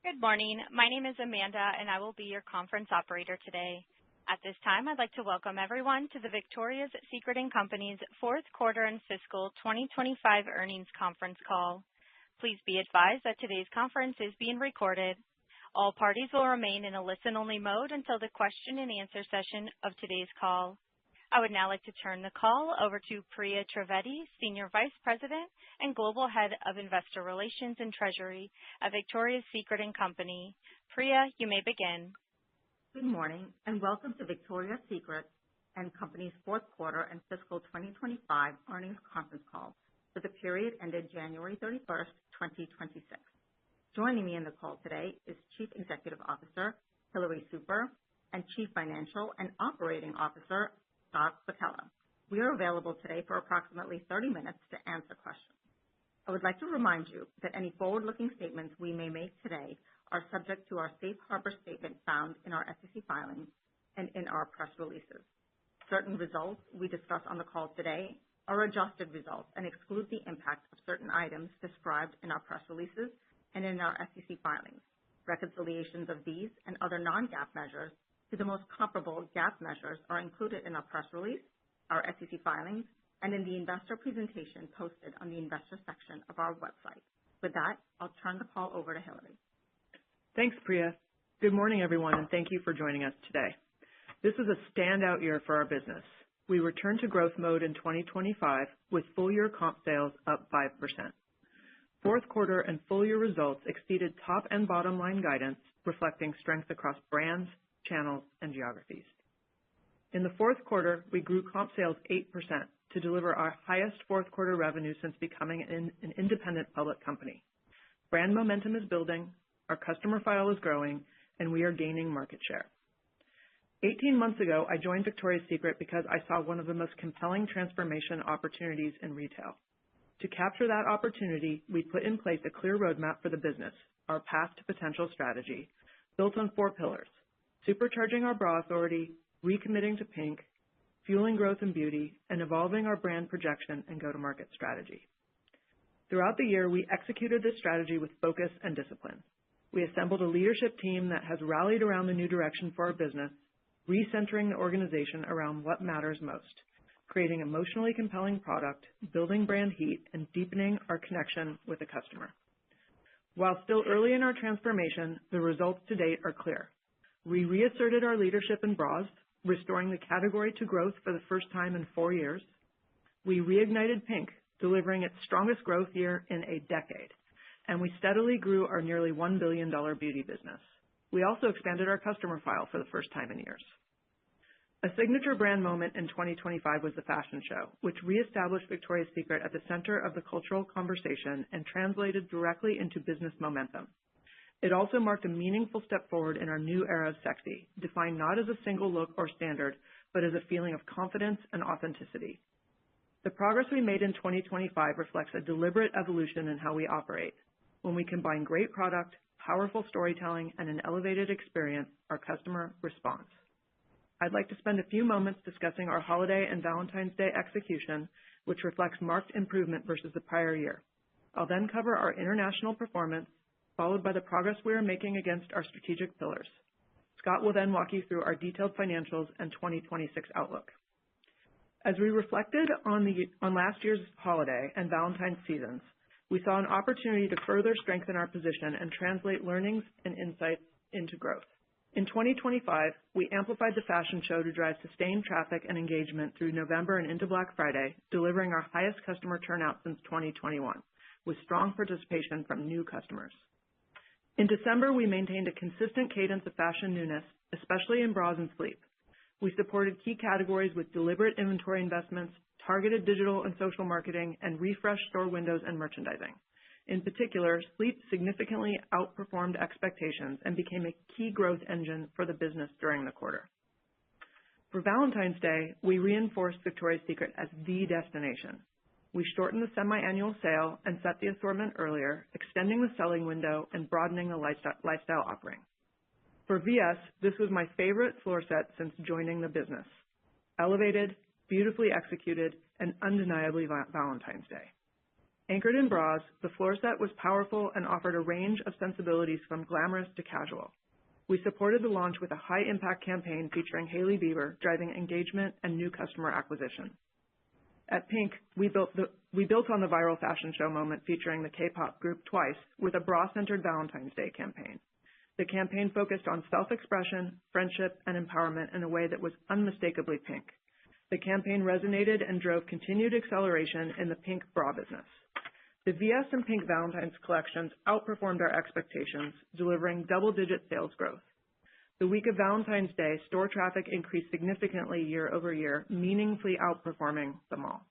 Good morning. My name is Amanda, and I will be your conference operator today. At this time, I'd like to welcome everyone to the Victoria's Secret & Company's fourth quarter and fiscal 2025 earnings conference call. Please be advised that today's conference is being recorded. All parties will remain in a listen-only mode until the question-and-answer session of today's call. I would now like to turn the call over to Priya Trivedi, Senior Vice President and Global Head of Investor Relations and Treasury at Victoria's Secret & Company. Priya, you may begin. Good morning, and welcome to Victoria's Secret & Company's fourth quarter and fiscal 2025 earnings conference call for the period ended January 31st, 2026. Joining me in the call today is Chief Executive Officer Hillary Super and Chief Financial and Operating Officer Scott Sekella. We are available today for approximately 30 minutes to answer questions. I would like to remind you that any forward-looking statements we may make today are subject to our safe harbor statement found in our SEC filings and in our press releases. Certain results we discuss on the call today are adjusted results and exclude the impact of certain items described in our press releases and in our SEC filings. Reconciliations of these and other non-GAAP measures to the most comparable GAAP measures are included in our press release, our SEC filings, and in the investor presentation posted on the investor section of our website. With that, I'll turn the call over to Hillary. Thanks, Priya. Good morning, everyone, and thank you for joining us today. This is a standout year for our business. We returned to growth mode in 2025 with full-year comp sales up 5%. Fourth quarter and full-year results exceeded top and bottom line guidance, reflecting strength across brands, channels, and geographies. In the fourth quarter, we grew comp sales 8% to deliver our highest fourth quarter revenue since becoming an independent public company. Brand momentum is building, our customer file is growing, and we are gaining market share. 18 months ago, I joined Victoria's Secret because I saw one of the most compelling transformation opportunities in retail. To capture that opportunity, we put in place a clear roadmap for the business, our path to potential strategy, built on 4 pillars: supercharging our bra authority, recommitting to pink, fueling growth and beauty, and evolving our brand projection and go-to-market strategy. Throughout the year, we executed this strategy with focus and discipline. We assembled a leadership team that has rallied around the new direction for our business, recentering the organization around what matters most, creating emotionally compelling product, building brand heat, and deepening our connection with the customer. While still early in our transformation, the results to date are clear. We reasserted our leadership in bras, restoring the category to growth for the first time in 4 years. We reignited pink, delivering its strongest growth year in a decade. And we steadily grew our nearly $1 billion beauty business. We also expanded our customer file for the first time in years. A signature brand moment in 2025 was the fashion show, which reestablished Victoria's Secret at the center of the cultural conversation and translated directly into business momentum. It also marked a meaningful step forward in our new era of sexy, defined not as a single look or standard, but as a feeling of confidence and authenticity. The progress we made in 2025 reflects a deliberate evolution in how we operate. When we combine great product, powerful storytelling, and an elevated experience, our customer responds. I'd like to spend a few moments discussing our holiday and Valentine's Day execution, which reflects marked improvement versus the prior year. I'll then cover our international performance, followed by the progress we are making against our strategic pillars. Scott will then walk you through our detailed financials and 2026 outlook. As we reflected on last year's holiday and Valentine's seasons, we saw an opportunity to further strengthen our position and translate learnings and insights into growth. In 2025, we amplified the fashion show to drive sustained traffic and engagement through November and into Black Friday, delivering our highest customer turnout since 2021, with strong participation from new customers. In December, we maintained a consistent cadence of fashion newness, especially in bras and sleep. We supported key categories with deliberate inventory investments, targeted digital and social marketing, and refreshed store windows and merchandising. In particular, sleep significantly outperformed expectations and became a key growth engine for the business during the quarter. For Valentine's Day, we reinforced Victoria's Secret as the destination. We shortened the semi-annual sale and set the assortment earlier, extending the selling window and broadening the lifestyle offering. For VS, this was my favorite floor set since joining the business. Elevated, beautifully executed, and undeniably Valentine's Day. Anchored in bras, the floor set was powerful and offered a range of sensibilities from glamorous to casual. We supported the launch with a high-impact campaign featuring Hailey Bieber, driving engagement and new customer acquisition. At PINK, we built on the viral fashion show moment featuring the K-pop group Twice with a bra-centered Valentine's Day campaign. The campaign focused on self-expression, friendship, and empowerment in a way that was unmistakably PINK. The campaign resonated and drove continued acceleration in the PINK bra business. The VS and PINK Valentine's collections outperformed our expectations, delivering double-digit sales growth. The week of Valentine's Day, store traffic increased significantly year over year, meaningfully outperforming the mall.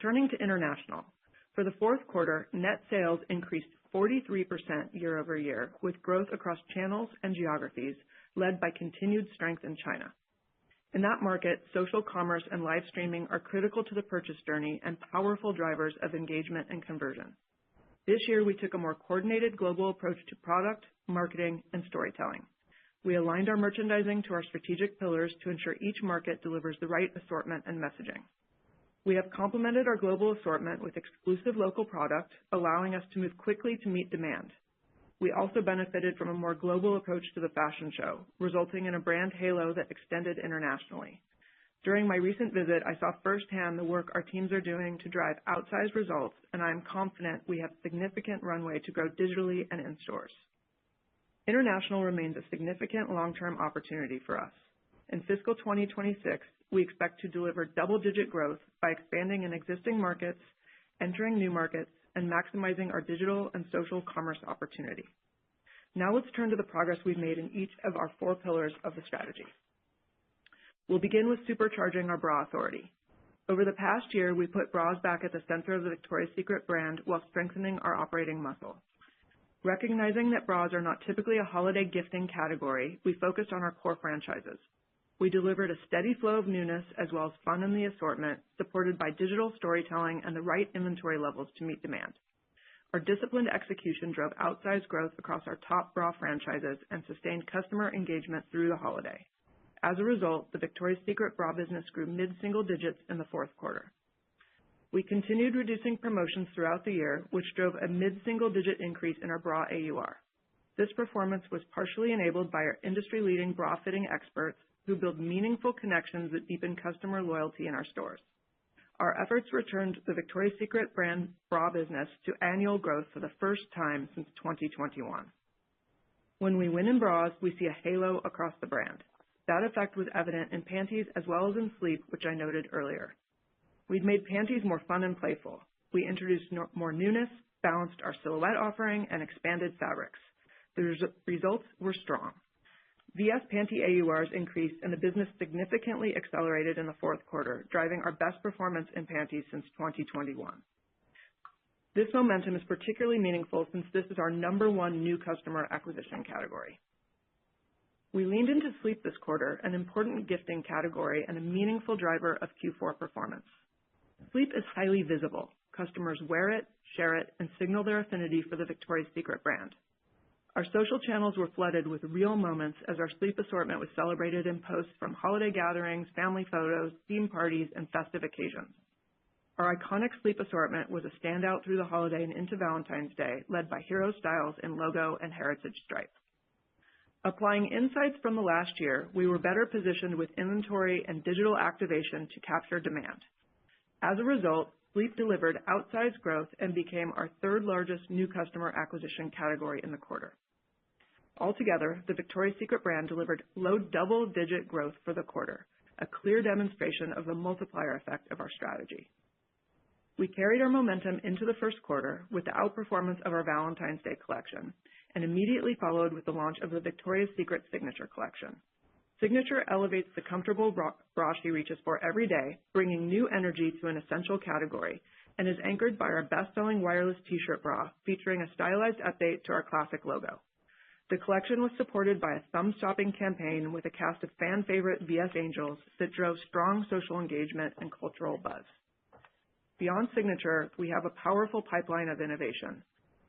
Turning to international. For the fourth quarter, net sales increased 43% year over year, with growth across channels and geographies, led by continued strength in China. In that market, social commerce and live streaming are critical to the purchase journey and powerful drivers of engagement and conversion. This year, we took a more coordinated global approach to product, marketing, and storytelling. We aligned our merchandising to our strategic pillars to ensure each market delivers the right assortment and messaging. We have complemented our global assortment with exclusive local product, allowing us to move quickly to meet demand. We also benefited from a more global approach to the fashion show, resulting in a brand halo that extended internationally. During my recent visit, I saw firsthand the work our teams are doing to drive outsized results, and I am confident we have significant runway to grow digitally and in stores. International remains a significant long-term opportunity for us. In fiscal 2026, we expect to deliver double-digit growth by expanding in existing markets, entering new markets, and maximizing our digital and social commerce opportunity. Now let's turn to the progress we've made in each of our 4 pillars of the strategy. We'll begin with supercharging our bra authority. Over the past year, we put bras back at the center of the Victoria's Secret brand while strengthening our operating muscle. Recognizing that bras are not typically a holiday gifting category, we focused on our core franchises. We delivered a steady flow of newness as well as fun in the assortment, supported by digital storytelling and the right inventory levels to meet demand. Our disciplined execution drove outsized growth across our top bra franchises and sustained customer engagement through the holiday. As a result, the Victoria's Secret bra business grew mid-single digits in the fourth quarter. We continued reducing promotions throughout the year, which drove a mid-single digit increase in our bra AUR. This performance was partially enabled by our industry-leading bra fitting experts who build meaningful connections that deepen customer loyalty in our stores. Our efforts returned the Victoria's Secret brand bra business to annual growth for the first time since 2021. When we win in bras, we see a halo across the brand. That effect was evident in panties as well as in sleep, which I noted earlier. We've made panties more fun and playful. We introduced more newness, balanced our silhouette offering, and expanded fabrics. The results were strong. VS panty AURs increased and the business significantly accelerated in the fourth quarter, driving our best performance in panties since 2021. This momentum is particularly meaningful since this is our #1 new customer acquisition category. We leaned into sleep this quarter, an important gifting category and a meaningful driver of Q4 performance. Sleep is highly visible. Customers wear it, share it, and signal their affinity for the Victoria's Secret brand. Our social channels were flooded with real moments as our sleep assortment was celebrated in posts from holiday gatherings, family photos, theme parties, and festive occasions. Our iconic sleep assortment was a standout through the holiday and into Valentine's Day, led by hero styles in logo and heritage stripe. Applying insights from the last year, we were better positioned with inventory and digital activation to capture demand. As a result, sleep delivered outsized growth and became our 3rd largest new customer acquisition category in the quarter. Altogether, the Victoria's Secret brand delivered low double-digit growth for the quarter, a clear demonstration of the multiplier effect of our strategy. We carried our momentum into the first quarter with the outperformance of our Valentine's Day collection and immediately followed with the launch of the Victoria's Secret Signature collection. Signature elevates the comfortable bra she reaches for every day, bringing new energy to an essential category, and is anchored by our best-selling wireless t-shirt bra featuring a stylized update to our classic logo. The collection was supported by a thumb-stopping campaign with a cast of fan-favorite VS Angels that drove strong social engagement and cultural buzz. Beyond Signature, we have a powerful pipeline of innovation.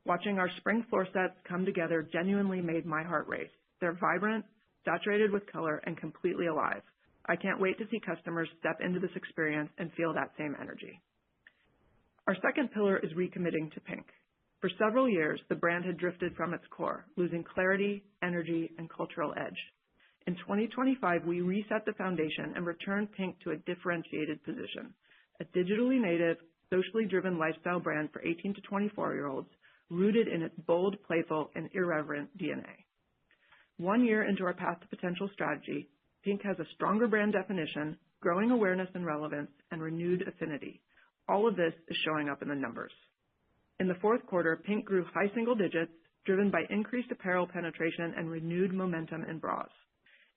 Watching our spring floor sets come together genuinely made my heart race. They're vibrant, saturated with color, and completely alive. I can't wait to see customers step into this experience and feel that same energy. Our second pillar is recommitting to Pink. For several years, the brand had drifted from its core, losing clarity, energy, and cultural edge. In 2025, we reset the foundation and returned Pink to a differentiated position, a digitally native, socially driven lifestyle brand for 18 to 24-year-olds, rooted in its bold, playful, and irreverent DNA. 1 year into our Path to Potential strategy, Pink has a stronger brand definition, growing awareness and relevance, and renewed affinity. All of this is showing up in the numbers. In the fourth quarter, Pink grew high single digits, driven by increased apparel penetration and renewed momentum in bras.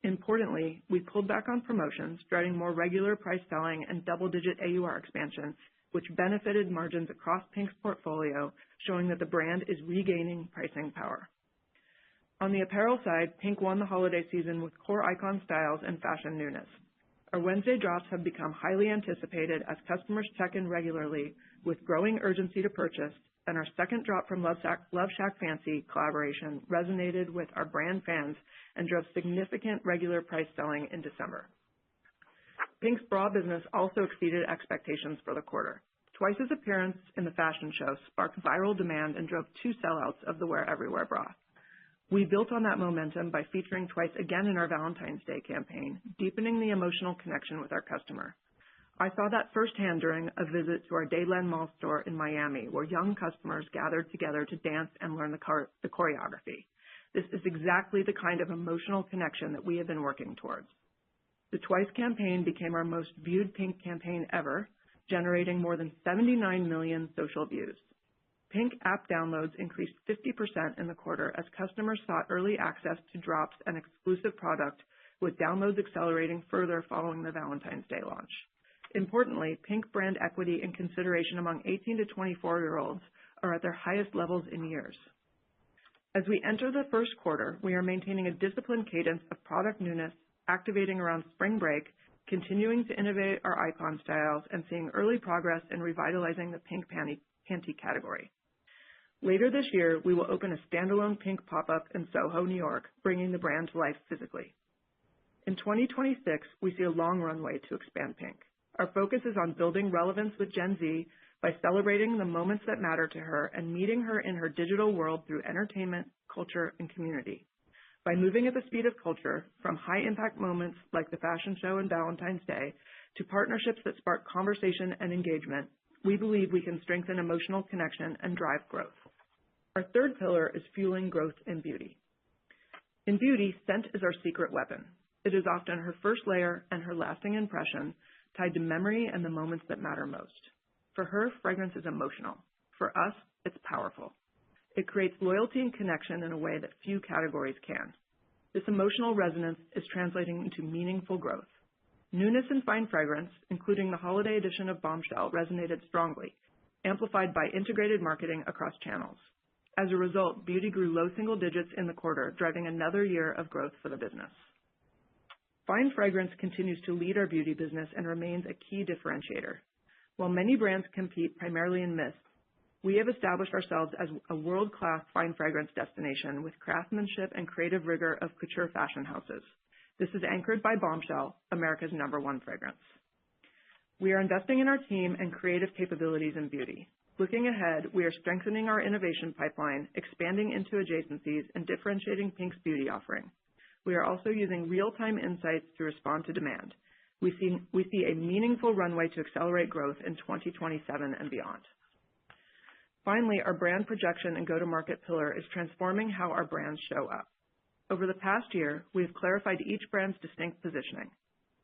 Importantly, we pulled back on promotions, driving more regular price selling and double-digit AUR expansion, which benefited margins across Pink's portfolio, showing that the brand is regaining pricing power. On the apparel side, Pink won the holiday season with core icon styles and fashion newness. Our Wednesday drops have become highly anticipated as customers check in regularly with growing urgency to purchase, and our second drop from Love Shack Fancy collaboration resonated with our brand fans and drove significant regular price selling in December. Pink's bra business also exceeded expectations for the quarter. Twice's appearance in the fashion show sparked viral demand and drove 2 sellouts of the Wear Everywhere bra. We built on that momentum by featuring Twice again in our Valentine's Day campaign, deepening the emotional connection with our customer. I saw that firsthand during a visit to our Dadeland Mall store in Miami, where young customers gathered together to dance and learn the choreography. This is exactly the kind of emotional connection that we have been working towards. The Twice campaign became our most viewed Pink campaign ever, generating more than 79 million social views. Pink app downloads increased 50% in the quarter as customers sought early access to drops and exclusive product, with downloads accelerating further following the Valentine's Day launch. Importantly, Pink brand equity and consideration among 18 to 24-year-olds are at their highest levels in years. As we enter the first quarter, we are maintaining a disciplined cadence of product newness, activating around spring break, continuing to innovate our icon styles, and seeing early progress in revitalizing the Pink panty category. Later this year, we will open a standalone Pink pop-up in Soho, New York, bringing the brand to life physically. In 2026, we see a long runway to expand Pink. Our focus is on building relevance with Gen Z by celebrating the moments that matter to her and meeting her in her digital world through entertainment, culture, and community. By moving at the speed of culture, from high-impact moments like the fashion show and Valentine's Day to partnerships that spark conversation and engagement, we believe we can strengthen emotional connection and drive growth. Our third pillar is fueling growth in beauty. In beauty, scent is our secret weapon. It is often her first layer and her lasting impression, tied to memory and the moments that matter most. For her, fragrance is emotional. For us, it's powerful. It creates loyalty and connection in a way that few categories can. This emotional resonance is translating into meaningful growth. Newness in fine fragrance, including the holiday edition of Bombshell, resonated strongly, amplified by integrated marketing across channels. As a result, beauty grew low single digits in the quarter, driving another year of growth for the business. Fine fragrance continues to lead our beauty business and remains a key differentiator. While many brands compete primarily in mist, we have established ourselves as a world-class fine fragrance destination with craftsmanship and creative rigor of couture fashion houses. This is anchored by Bombshell, America's #1 fragrance. We are investing in our team and creative capabilities in beauty. Looking ahead, we are strengthening our innovation pipeline, expanding into adjacencies, and differentiating Pink's beauty offering. We are also using real-time insights to respond to demand. We see a meaningful runway to accelerate growth in 2027 and beyond. Finally, our brand projection and go-to-market pillar is transforming how our brands show up. Over the past year, we have clarified each brand's distinct positioning.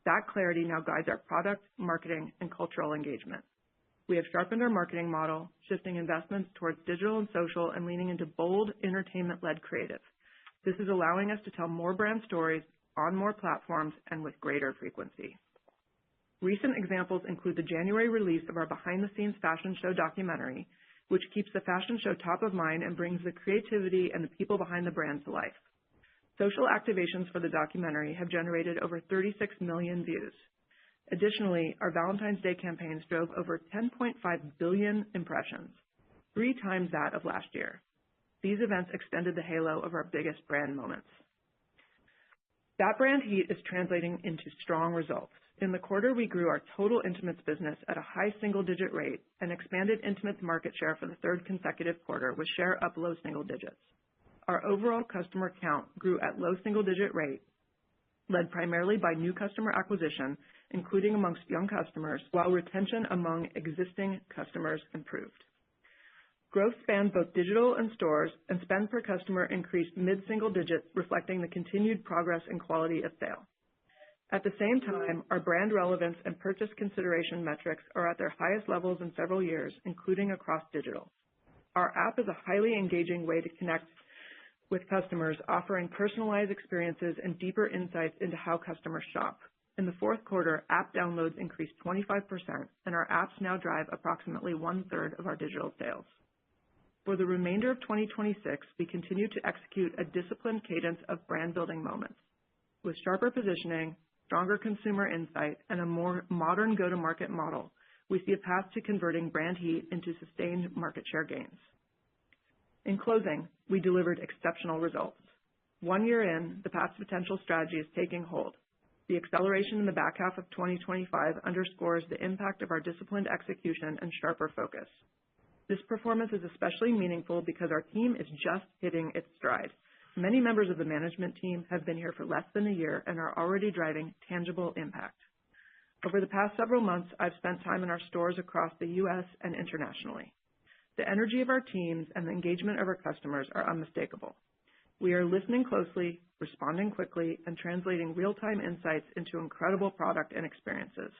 That clarity now guides our product, marketing, and cultural engagement. We have sharpened our marketing model, shifting investments towards digital and social, and leaning into bold, entertainment-led creative. This is allowing us to tell more brand stories on more platforms and with greater frequency. Recent examples include the January release of our behind-the-scenes fashion show documentary, which keeps the fashion show top of mind and brings the creativity and the people behind the brand to life. Social activations for the documentary have generated over 36 million views. Additionally, our Valentine's Day campaigns drove over 10.5 billion impressions, 3 times that of last year. These events extended the halo of our biggest brand moments. That brand heat is translating into strong results. In the quarter, we grew our total intimates business at a high single-digit rate and expanded intimates market share for the third consecutive quarter, with share up low single digits. Our overall customer count grew at low single-digit rate, led primarily by new customer acquisition, including amongst young customers, while retention among existing customers improved. Growth spanned both digital and stores, and spend per customer increased mid-single digits, reflecting the continued progress and quality of sale. At the same time, our brand relevance and purchase consideration metrics are at their highest levels in several years, including across digital. Our app is a highly engaging way to connect with customers, offering personalized experiences and deeper insights into how customers shop. In the fourth quarter, app downloads increased 25%, and our apps now drive approximately one-third of our digital sales. For the remainder of 2026, we continue to execute a disciplined cadence of brand-building moments. With sharper positioning, stronger consumer insight, and a more modern go-to-market model, we see a path to converting brand heat into sustained market share gains. In closing, we delivered exceptional results. 1 year in, the Path to Potential strategy is taking hold. The acceleration in the back half of 2025 underscores the impact of our disciplined execution and sharper focus. This performance is especially meaningful because our team is just hitting its stride. Many members of the management team have been here for less than a year and are already driving tangible impact. Over the past several months, I've spent time in our stores across the U.S. and internationally. The energy of our teams and the engagement of our customers are unmistakable. We are listening closely, responding quickly, and translating real-time insights into incredible product and experiences.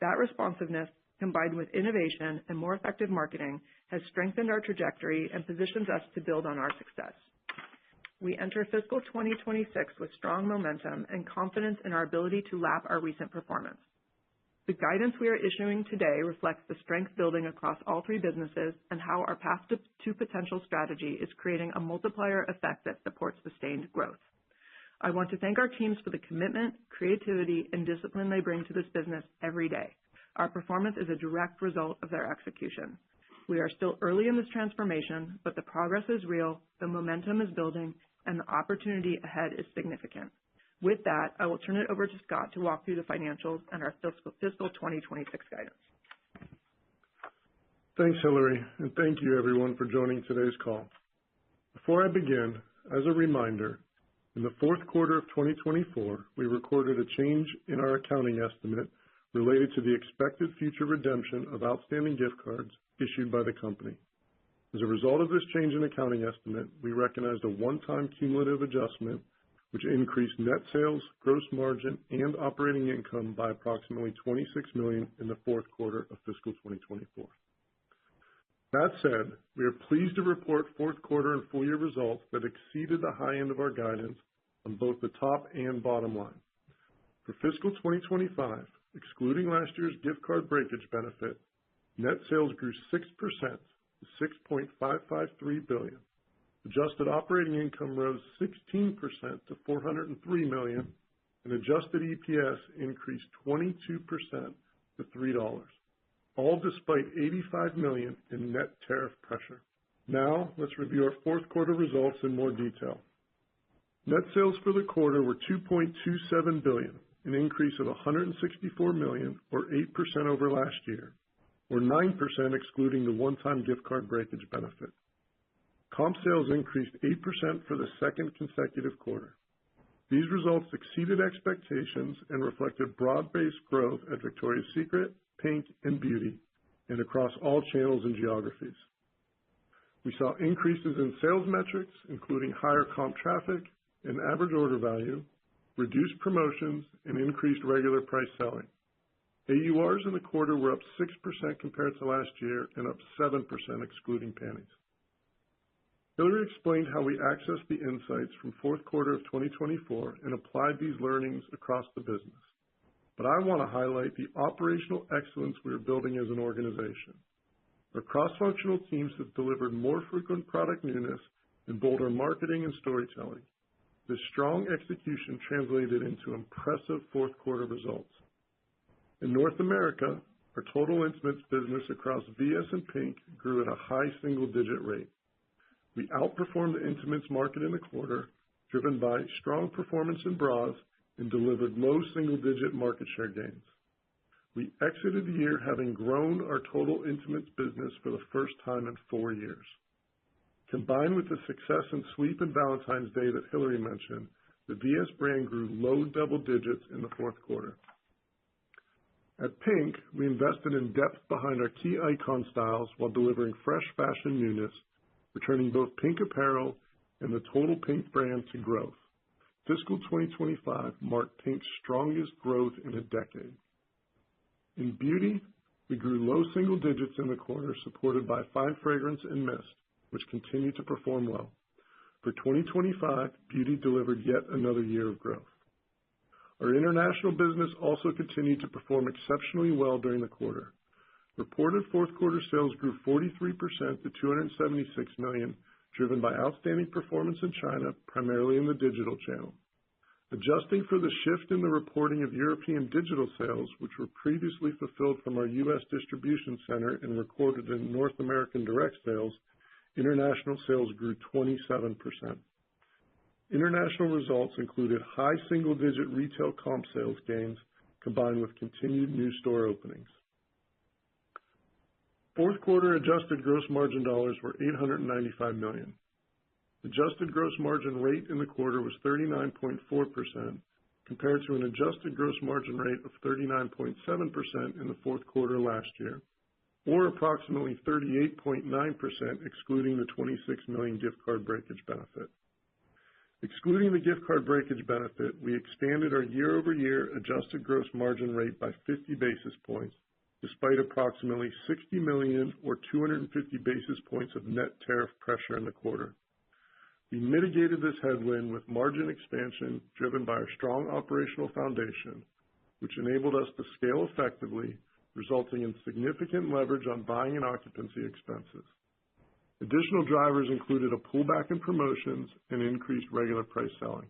That responsiveness, combined with innovation and more effective marketing, has strengthened our trajectory and positions us to build on our success. We enter fiscal 2026 with strong momentum and confidence in our ability to lap our recent performance. The guidance we are issuing today reflects the strength building across all three businesses and how our Path to Potential strategy is creating a multiplier effect that supports sustained growth. I want to thank our teams for the commitment, creativity, and discipline they bring to this business every day. Our performance is a direct result of their execution. We are still early in this transformation, but the progress is real, the momentum is building, and the opportunity ahead is significant. With that, I will turn it over to Scott to walk through the financials and our fiscal 2026 guidance. Thanks, Hillary, and thank you everyone for joining today's call. Before I begin, as a reminder, in the fourth quarter of 2024, we recorded a change in our accounting estimate related to the expected future redemption of outstanding gift cards issued by the company. As a result of this change in accounting estimate, we recognized a one-time cumulative adjustment which increased net sales, gross margin, and operating income by approximately $26 million in the fourth quarter of fiscal 2024. That said, we are pleased to report fourth quarter and full year results that exceeded the high end of our guidance on both the top and bottom line. For fiscal 2025, excluding last year's gift card breakage benefit, net sales grew 6% to $6.553 billion. Adjusted operating income rose 16% to $403 million, and adjusted EPS increased 22% to $3, all despite $85 million in net tariff pressure. Now, let's review our fourth quarter results in more detail. Net sales for the quarter were $2.27 billion, an increase of $164 million, or 8% over last year, or 9% excluding the one-time gift card breakage benefit. Comp sales increased 8% for the second consecutive quarter. These results exceeded expectations and reflected broad-based growth at Victoria's Secret, PINK, and Beauty, and across all channels and geographies. We saw increases in sales metrics, including higher comp traffic and average order value, reduced promotions, and increased regular price selling. AURs in the quarter were up 6% compared to last year and up 7% excluding panties. Hillary explained how we accessed the insights from fourth quarter of 2024 and applied these learnings across the business. But I want to highlight the operational excellence we are building as an organization. Our cross-functional teams have delivered more frequent product newness and bolder marketing and storytelling. This strong execution translated into impressive fourth quarter results. In North America, our total intimates business across VS and PINK grew at a high single-digit rate. We outperformed the intimates market in the quarter, driven by strong performance in bras and delivered low single-digit market share gains. We exited the year having grown our total intimates business for the first time in 4 years. Combined with the success in Sweep and Valentine's Day that Hillary mentioned, the VS brand grew low double digits in the fourth quarter. At PINK, we invested in depth behind our key icon styles while delivering fresh fashion newness, returning both PINK apparel and the total PINK brand to growth. Fiscal 2025 marked PINK's strongest growth in a decade. In beauty, we grew low single digits in the quarter, supported by fine fragrance and mist, which continued to perform well. For 2025, beauty delivered yet another year of growth. Our international business also continued to perform exceptionally well during the quarter. Reported fourth quarter sales grew 43% to $276 million, driven by outstanding performance in China, primarily in the digital channel. Adjusting for the shift in the reporting of European digital sales, which were previously fulfilled from our U.S. distribution center and recorded in North American direct sales, international sales grew 27%. International results included high single-digit retail comp sales gains combined with continued new store openings. Fourth quarter adjusted gross margin dollars were $895 million. Adjusted gross margin rate in the quarter was 39.4%, compared to an adjusted gross margin rate of 39.7% in the fourth quarter last year, or approximately 38.9% excluding the $26 million gift card breakage benefit. Excluding the gift card breakage benefit, we expanded our year-over-year adjusted gross margin rate by 50 basis points, despite approximately $60 million or 250 basis points of net tariff pressure in the quarter. We mitigated this headwind with margin expansion driven by our strong operational foundation, which enabled us to scale effectively, resulting in significant leverage on buying and occupancy expenses. Additional drivers included a pullback in promotions and increased regular price selling.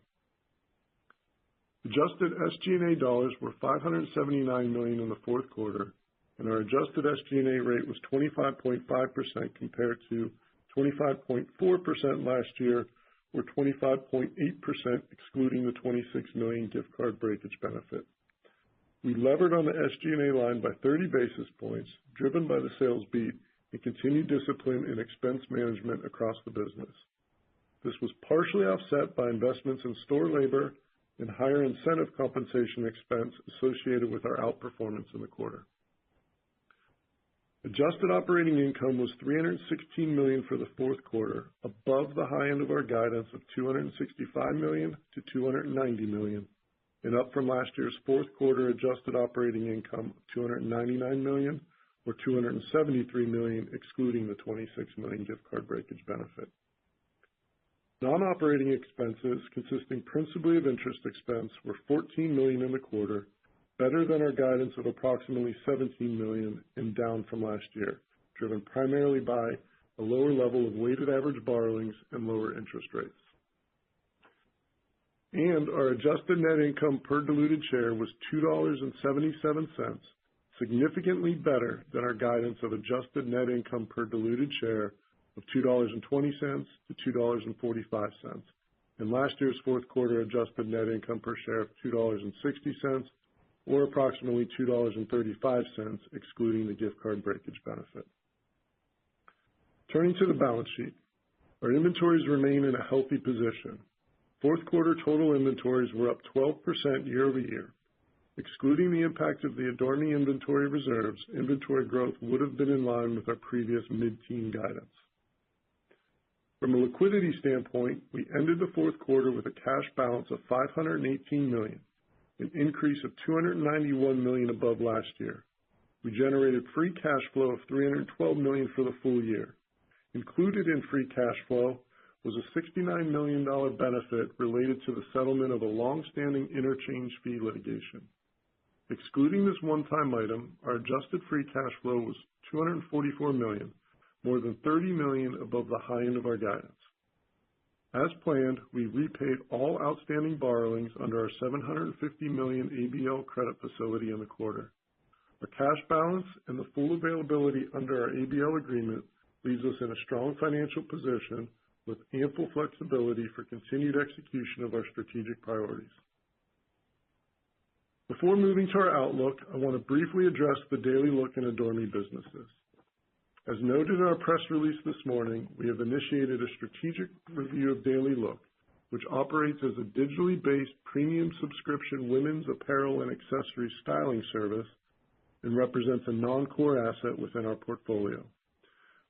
Adjusted SG&A dollars were $579 million in the fourth quarter, and our adjusted SG&A rate was 25.5% compared to 25.4% last year, or 25.8% excluding the $26 million gift card breakage benefit. We levered on the SG&A line by 30 basis points, driven by the sales beat and continued discipline in expense management across the business. This was partially offset by investments in store labor and higher incentive compensation expense associated with our outperformance in the quarter. Adjusted operating income was $316 million for the fourth quarter, above the high end of our guidance of $265 million to $290 million, and up from last year's fourth quarter adjusted operating income of $299 million or $273 million excluding the $26 million gift card breakage benefit. Non-operating expenses, consisting principally of interest expense, were $14 million in the quarter, better than our guidance of approximately $17 million and down from last year, driven primarily by a lower level of weighted average borrowings and lower interest rates. And our adjusted net income per diluted share was $2.77, significantly better than our guidance of adjusted net income per diluted share of $2.20 to $2.45, and last year's fourth quarter adjusted net income per share of $2.60, or approximately $2.35, excluding the gift card breakage benefit. Turning to the balance sheet, our inventories remain in a healthy position. Fourth quarter total inventories were up 12% year over year. Excluding the impact of the Adore Me inventory reserves, inventory growth would have been in line with our previous mid-teen guidance. From a liquidity standpoint, we ended the fourth quarter with a cash balance of $518 million, an increase of $291 million above last year. We generated free cash flow of $312 million for the full year. Included in free cash flow was a $69 million benefit related to the settlement of a long-standing interchange fee litigation. Excluding this one-time item, our adjusted free cash flow was $244 million, more than $30 million above the high end of our guidance. As planned, we repaid all outstanding borrowings under our $750 million ABL credit facility in the quarter. Our cash balance and the full availability under our ABL agreement leaves us in a strong financial position with ample flexibility for continued execution of our strategic priorities. Before moving to our outlook, I want to briefly address the Daily Look and Adore Me businesses. As noted in our press release this morning, we have initiated a strategic review of Daily Look, which operates as a digitally based premium subscription women's apparel and accessories styling service and represents a non-core asset within our portfolio.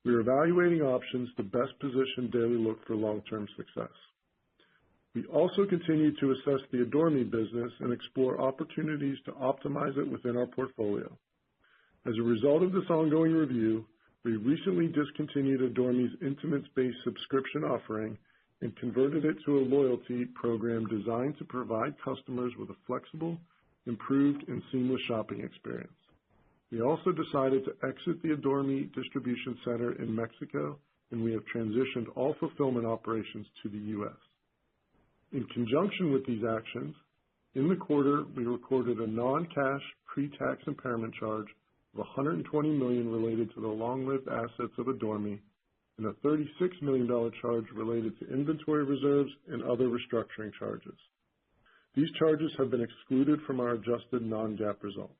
We are evaluating options to best position Daily Look for long-term success. We also continue to assess the Adore Me business and explore opportunities to optimize it within our portfolio. As a result of this ongoing review, we recently discontinued Adore Me's intimates-based subscription offering and converted it to a loyalty program designed to provide customers with a flexible, improved, and seamless shopping experience. We also decided to exit the Adore Me distribution center in Mexico, and we have transitioned all fulfillment operations to the U.S. In conjunction with these actions, in the quarter, we recorded a non-cash pre-tax impairment charge of $120 million related to the long-lived assets of Adore Me and a $36 million charge related to inventory reserves and other restructuring charges. These charges have been excluded from our adjusted non-GAAP results.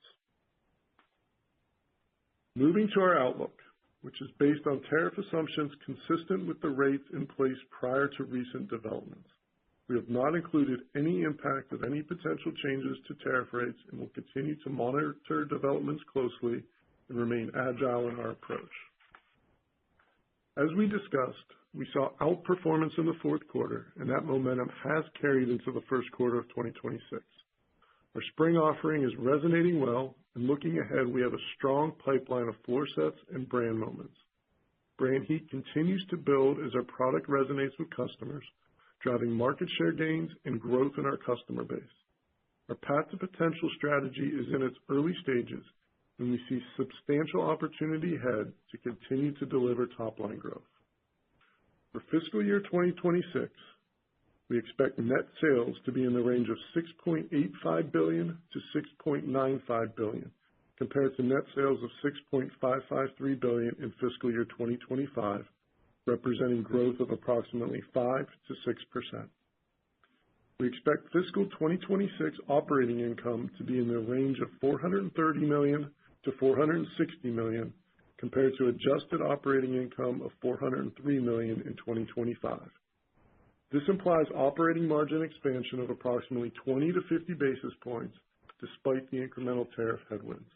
Moving to our outlook, which is based on tariff assumptions consistent with the rates in place prior to recent developments. We have not included any impact of any potential changes to tariff rates and will continue to monitor developments closely and remain agile in our approach. As we discussed, we saw outperformance in the fourth quarter, and that momentum has carried into the first quarter of 2026. Our spring offering is resonating well, and looking ahead, we have a strong pipeline of floor sets and brand moments. Brand heat continues to build as our product resonates with customers, driving market share gains and growth in our customer base. Our Path to Potential strategy is in its early stages, and we see substantial opportunity ahead to continue to deliver top-line growth. For fiscal year 2026, we expect net sales to be in the range of $6.85 billion to $6.95 billion, compared to net sales of $6.553 billion in fiscal year 2025, representing growth of approximately 5 to 6%. We expect fiscal 2026 operating income to be in the range of $430 million to $460 million, compared to adjusted operating income of $403 million in 2025. This implies operating margin expansion of approximately 20 to 50 basis points despite the incremental tariff headwinds.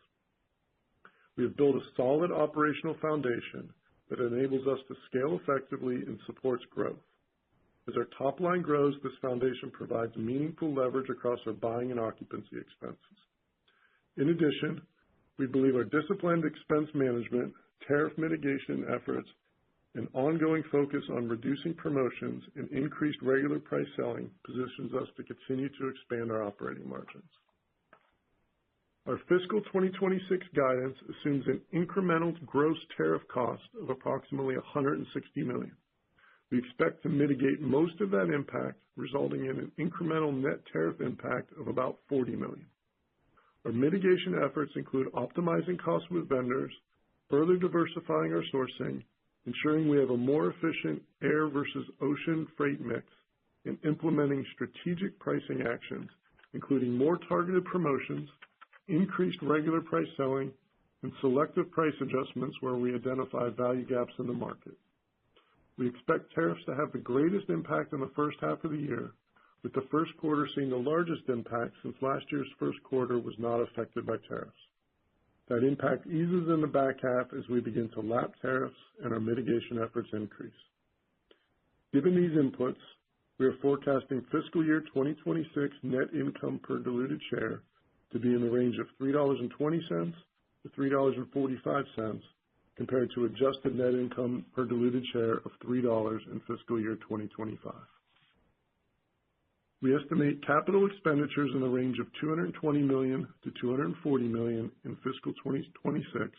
We have built a solid operational foundation that enables us to scale effectively and supports growth. As our top line grows, this foundation provides meaningful leverage across our buying and occupancy expenses. In addition, we believe our disciplined expense management, tariff mitigation efforts, and ongoing focus on reducing promotions and increased regular price selling positions us to continue to expand our operating margins. Our fiscal 2026 guidance assumes an incremental gross tariff cost of approximately $160 million. We expect to mitigate most of that impact, resulting in an incremental net tariff impact of about $40 million. Our mitigation efforts include optimizing costs with vendors, further diversifying our sourcing, ensuring we have a more efficient air versus ocean freight mix, and implementing strategic pricing actions, including more targeted promotions, increased regular price selling, and selective price adjustments where we identify value gaps in the market. We expect tariffs to have the greatest impact in the first half of the year, with the first quarter seeing the largest impact since last year's first quarter was not affected by tariffs. That impact eases in the back half as we begin to lap tariffs and our mitigation efforts increase. Given these inputs, we are forecasting fiscal year 2026 net income per diluted share to be in the range of $3.20 to $3.45, compared to adjusted net income per diluted share of $3 in fiscal year 2025. We estimate capital expenditures in the range of $220 million to $240 million in fiscal 2026,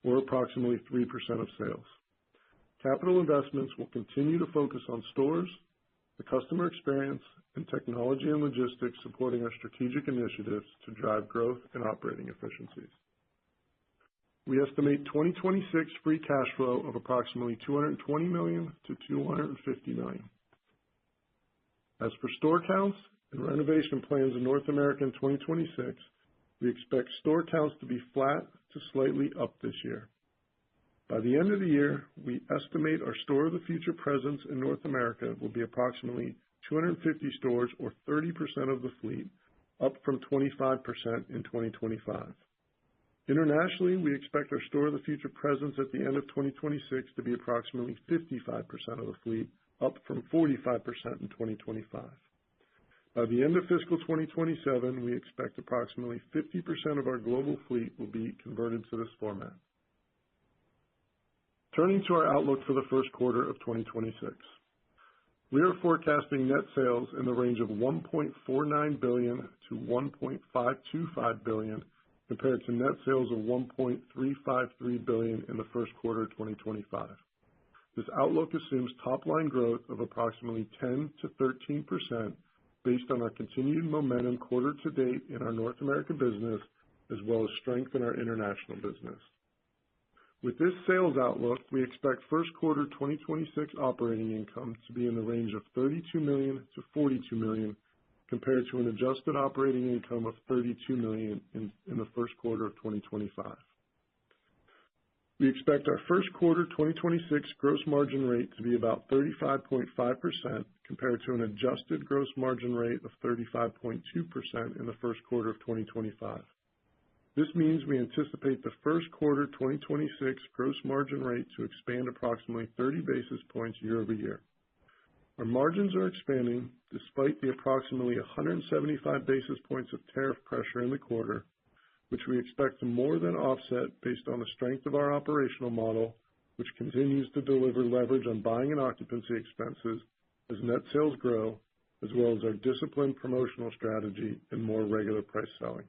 or approximately 3% of sales. Capital investments will continue to focus on stores, the customer experience, and technology and logistics supporting our strategic initiatives to drive growth and operating efficiencies. We estimate 2026 free cash flow of approximately $220 million to $250 million. As for store counts and renovation plans in North America in 2026, we expect store counts to be flat to slightly up this year. By the end of the year, we estimate our Store of the Future presence in North America will be approximately 250 stores, or 30% of the fleet, up from 25% in 2025. Internationally, we expect our Store of the Future presence at the end of 2026 to be approximately 55% of the fleet, up from 45% in 2025. By the end of fiscal 2027, we expect approximately 50% of our global fleet will be converted to this format. Turning to our outlook for the first quarter of 2026. We are forecasting net sales in the range of $1.49 billion to $1.525 billion, compared to net sales of $1.353 billion in the first quarter of 2025. This outlook assumes top-line growth of approximately 10 to 13% based on our continued momentum quarter to date in our North America business, as well as strength in our international business. With this sales outlook, we expect first quarter 2026 operating income to be in the range of $32 million to $42 million, compared to an adjusted operating income of $32 million in the first quarter of 2025. We expect our first quarter 2026 gross margin rate to be about 35.5%, compared to an adjusted gross margin rate of 35.2% in the first quarter of 2025. This means we anticipate the first quarter 2026 gross margin rate to expand approximately 30 basis points year over year. Our margins are expanding despite the approximately 175 basis points of tariff pressure in the quarter, which we expect to more than offset based on the strength of our operational model, which continues to deliver leverage on buying and occupancy expenses as net sales grow, as well as our disciplined promotional strategy and more regular price selling.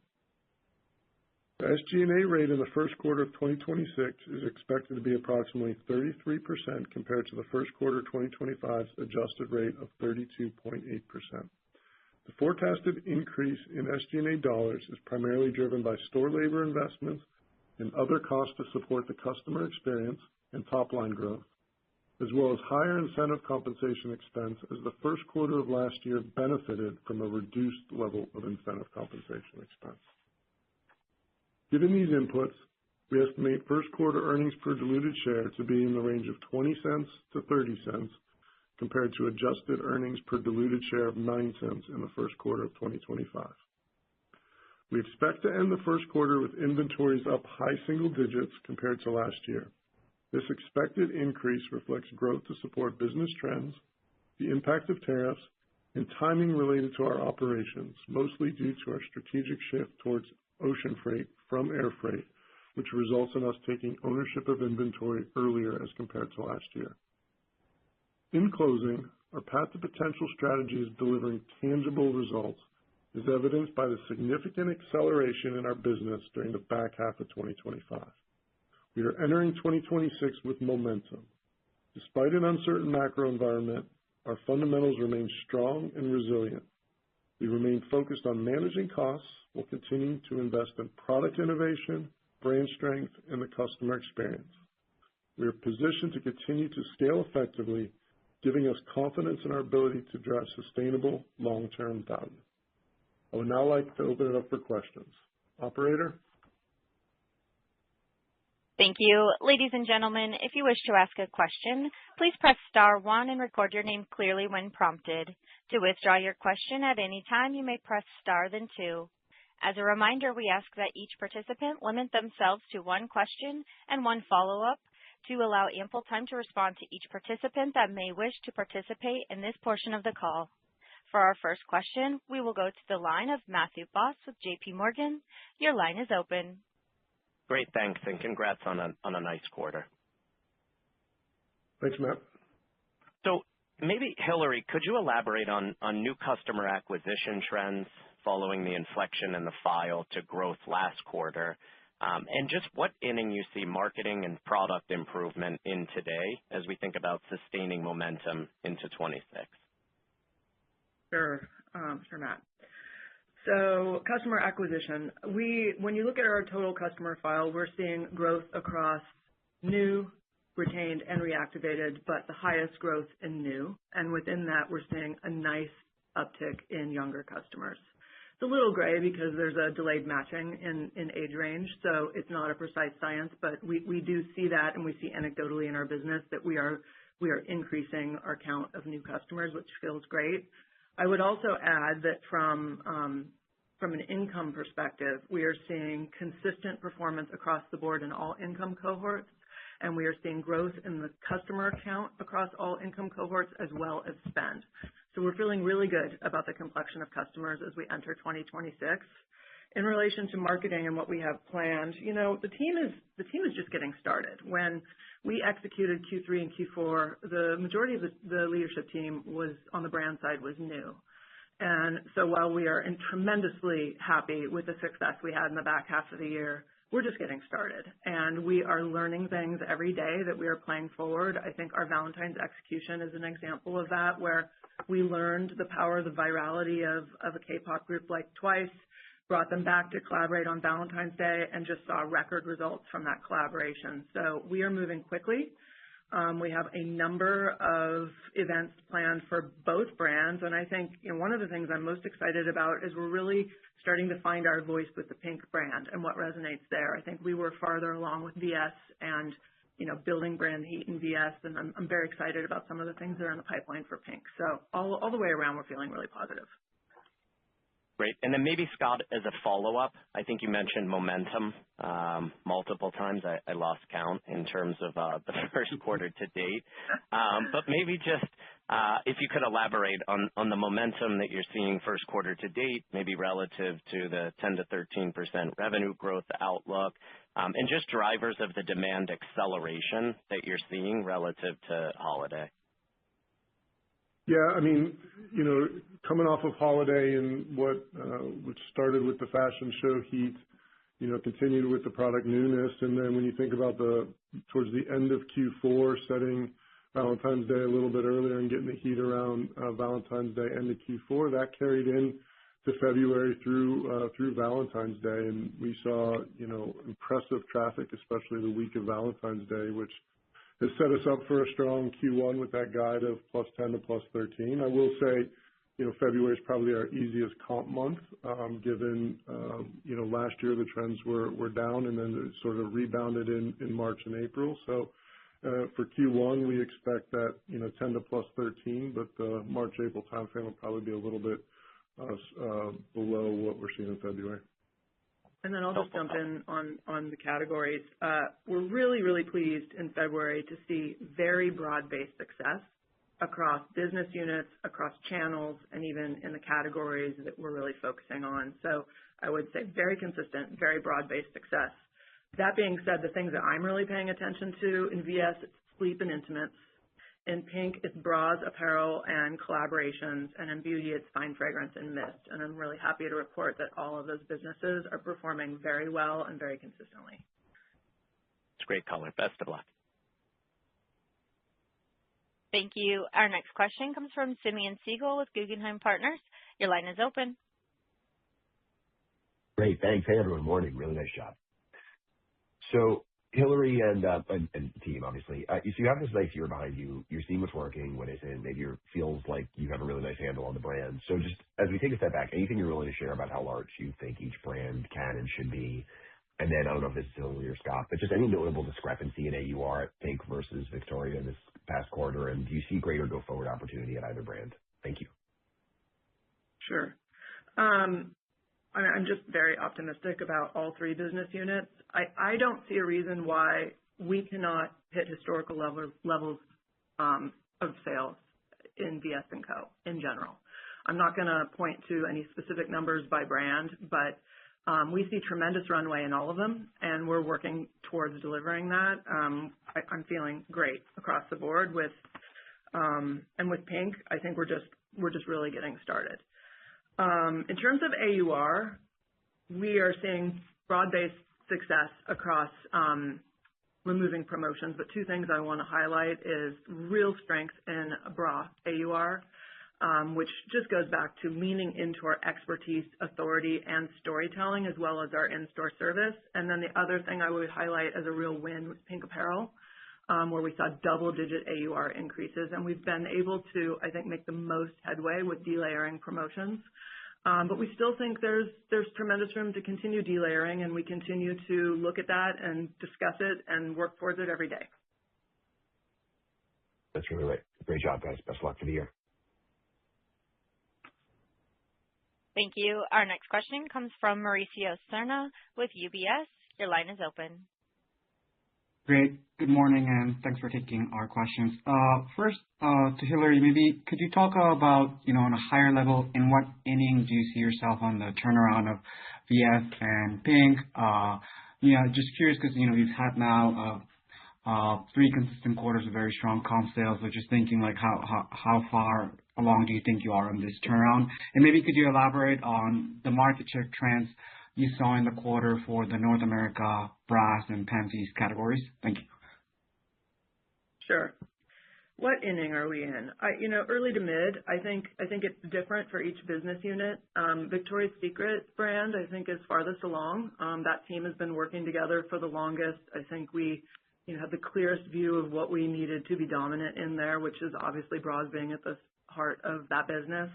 The SG&A rate in the first quarter of 2026 is expected to be approximately 33%, compared to the first quarter 2025's adjusted rate of 32.8%. The forecasted increase in SG&A dollars is primarily driven by store labor investments and other costs to support the customer experience and top-line growth, as well as higher incentive compensation expense, as the first quarter of last year benefited from a reduced level of incentive compensation expense. Given these inputs, we estimate first quarter earnings per diluted share to be in the range of 20 cents to 30 cents, compared to adjusted earnings per diluted share of 9 cents in the first quarter of 2025. We expect to end the first quarter with inventories up high single digits compared to last year. This expected increase reflects growth to support business trends, the impact of tariffs, and timing related to our operations, mostly due to our strategic shift towards ocean freight from air freight, which results in us taking ownership of inventory earlier as compared to last year. In closing, our Path to Potential strategy is delivering tangible results, as evidenced by the significant acceleration in our business during the back half of 2025. We are entering 2026 with momentum. Despite an uncertain macro environment, our fundamentals remain strong and resilient. We remain focused on managing costs while continuing to invest in product innovation, brand strength, and the customer experience. We are positioned to continue to scale effectively, giving us confidence in our ability to drive sustainable long-term value. I would now like to open it up for questions. Operator? Thank you. Ladies and gentlemen, if you wish to ask a question, please press star one and record your name clearly when prompted. To withdraw your question at any time, you may press star then two. As a reminder, we ask that each participant limit themselves to one question and one follow-up to allow ample time to respond to each participant that may wish to participate in this portion of the call. For our first question, we will go to the line of Matthew Boss with JP Morgan. Your line is open. Great, thanks, and congrats on a nice quarter. Thanks, Matt. So maybe, Hillary, could you elaborate on new customer acquisition trends following the inflection in the file to growth last quarter, and just what inning you see marketing and product improvement in today as we think about sustaining momentum into 26? Sure, Matt. So customer acquisition, when you look at our total customer file, we're seeing growth across new, retained, and reactivated, but the highest growth in new. And within that, we're seeing a nice uptick in younger customers. It's a little gray because there's a delayed matching in age range, so it's not a precise science, but we do see that, and we see anecdotally in our business that we are increasing our count of new customers, which feels great. I would also add that from an income perspective, we are seeing consistent performance across the board in all income cohorts, and we are seeing growth in the customer count across all income cohorts as well as spend. So we're feeling really good about the complexion of customers as we enter 2026. In relation to marketing and what we have planned, the team is just getting started. When we executed Q3 and Q4, the majority of the leadership team was on the brand side was new. And so while we are tremendously happy with the success we had in the back half of the year, we're just getting started. And we are learning things every day that we are playing forward. I think our Valentine's execution is an example of that, where we learned the power of the virality of a K-pop group like Twice, brought them back to collaborate on Valentine's Day, and just saw record results from that collaboration. So we are moving quickly. We have a number of events planned for both brands, and I think one of the things I'm most excited about is we're really starting to find our voice with the PINK brand and what resonates there. I think we were farther along with VS and building brand heat in VS, and I'm very excited about some of the things that are in the pipeline for PINK. So all the way around, we're feeling really positive. Great. And then maybe, Scott, as a follow-up, I think you mentioned momentum multiple times. I lost count in terms of the first quarter to date. But maybe just if you could elaborate on the momentum that you're seeing first quarter to date, maybe relative to the 10 to 13% revenue growth outlook, and just drivers of the demand acceleration that you're seeing relative to holiday. Yeah, I mean, coming off of holiday and which started with the fashion show heat, continued with the product newness, and then when you think about towards the end of Q4, setting Valentine's Day a little bit earlier and getting the heat around Valentine's Day end of Q4, that carried in to February through Valentine's Day, and we saw impressive traffic, especially the week of Valentine's Day, which has set us up for a strong Q1 with that guide of +10 to +13. I will say, February is probably our easiest comp month, given, last year the trends were down and then it sort of rebounded in March and April. So for Q1, we expect that, 10 to +13, but the March-April timeframe will probably be a little bit below what we're seeing in February. And then I'll just jump in on the categories. We're really, really pleased in February to see very broad-based success across business units, across channels, and even in the categories that we're really focusing on. So I would say very consistent, very broad-based success. That being said, the things that I'm really paying attention to in VS, it's sleep and intimates. In PINK, it's bras, apparel, and collaborations. And in beauty, it's fine fragrance and mist. And I'm really happy to report that all of those businesses are performing very well and very consistently. It's great color. Best of luck. Thank you. Our next question comes from Simeon Siegel with Guggenheim Partners. Your line is open. Great. Thanks. Hey, everyone. Morning. Really nice job. So Hillary and team, obviously, you have this nice year behind you. You're seeing what's working, what isn't. Maybe it feels like you have a really nice handle on the brand. So just as we take a step back, anything you're willing to share about how large you think each brand can and should be? And then I don't know if this is Hillary or Scott, but just any notable discrepancy in AUR at PINK versus Victoria this past quarter, and do you see greater go-forward opportunity at either brand? Thank you. Sure. I'm just very optimistic about all three business units. I don't see a reason why we cannot hit historical levels of sales in VS & Co. in general. I'm not going to point to any specific numbers by brand, but we see tremendous runway in all of them, and we're working towards delivering that. I'm feeling great across the board with PINK. I think we're just really getting started. In terms of AUR, we are seeing broad-based success across removing promotions, but two things I want to highlight is real strength in bra AUR, which just goes back to leaning into our expertise, authority, and storytelling, as well as our in-store service. And then the other thing I would highlight as a real win was PINK apparel, where we saw double-digit AUR increases, and we've been able to, I think, make the most headway with delayering promotions. But we still think there's tremendous room to continue delayering, and we continue to look at that and discuss it and work towards it every day. That's really great. Great job, guys. Best of luck for the year. Thank you. Our next question comes from Mauricio Serna with UBS. Your line is open. Great. Good morning, and thanks for taking our questions. First, to Hillary, maybe could you talk about, on a higher level, in what inning do you see yourself on the turnaround of VF and PINK? Just curious because, you've had now 3 consistent quarters of very strong comp sales. So just thinking like how far along do you think you are on this turnaround? And maybe could you elaborate on the market share trends you saw in the quarter for the North America bras and panties categories? Thank you. Sure. What inning are we in? Early to mid. I think it's different for each business unit. Victoria's Secret brand, I think, is farthest along. That team has been working together for the longest. I think we have the clearest view of what we needed to be dominant in there, which is obviously bras being at the heart of that business.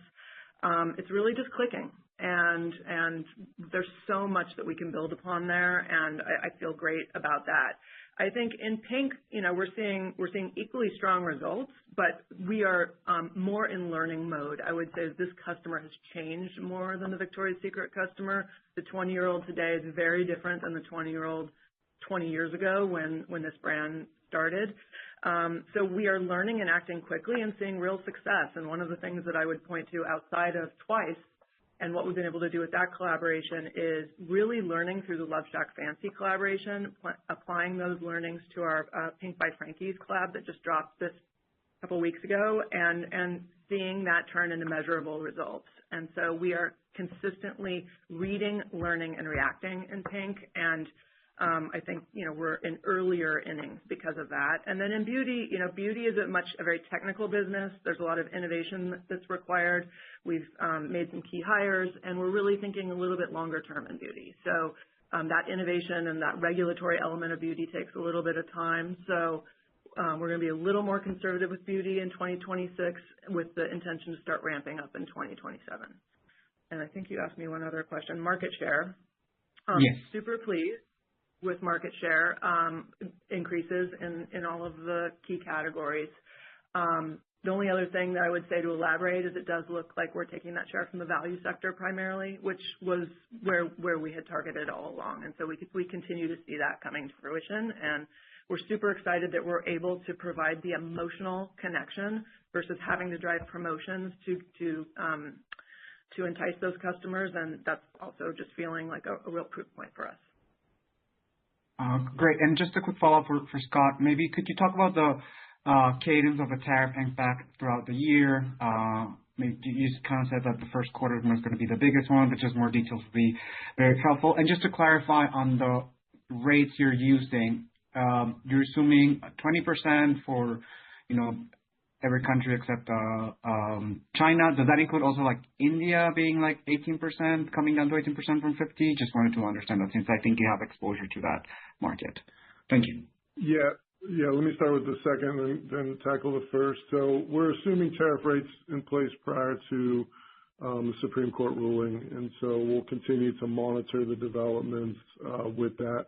It's really just clicking, and there's so much that we can build upon there, and I feel great about that. I think in PINK, we're seeing equally strong results, but we are more in learning mode. I would say this customer has changed more than the Victoria's Secret customer. The 20-year-old today is very different than the 20-year-old 20 years ago when this brand started. So we are learning and acting quickly and seeing real success. And one of the things that I would point to outside of Twice and what we've been able to do with that collaboration is really learning through the Love Shack Fancy collaboration, applying those learnings to our Pink by Frankie's collab that just dropped this couple weeks ago, and seeing that turn into measurable results. And so we are consistently reading, learning, and reacting in Pink, and I think, we're in earlier innings because of that. And then in beauty, beauty is a very technical business. There's a lot of innovation that's required. We've made some key hires, and we're really thinking a little bit longer term in beauty. So that innovation and that regulatory element of beauty takes a little bit of time. So we're going to be a little more conservative with beauty in 2026 with the intention to start ramping up in 2027. And I think you asked me one other question, market share. Yes. Super pleased with market share increases in all of the key categories. The only other thing that I would say to elaborate is it does look like we're taking that share from the value sector primarily, which was where we had targeted all along. And so we continue to see that coming to fruition. And we're super excited that we're able to provide the emotional connection versus having to drive promotions to entice those customers. And that's also just feeling like a real proof point for us. Great. And just a quick follow-up for Scott. Maybe could you talk about the cadence of a tariff impact throughout the year? Maybe you just kind of said that the first quarter was going to be the biggest one, but just more details would be very helpful. And just to clarify on the rates you're using, you're assuming 20% for, every country except China. Does that include also like India being like 18%, coming down to 18% from 50%? Just wanted to understand that since I think you have exposure to that market. Thank you. Yeah. Let me start with the second and then tackle the first. So we're assuming tariff rates in place prior to the Supreme Court ruling, and so we'll continue to monitor the developments with that.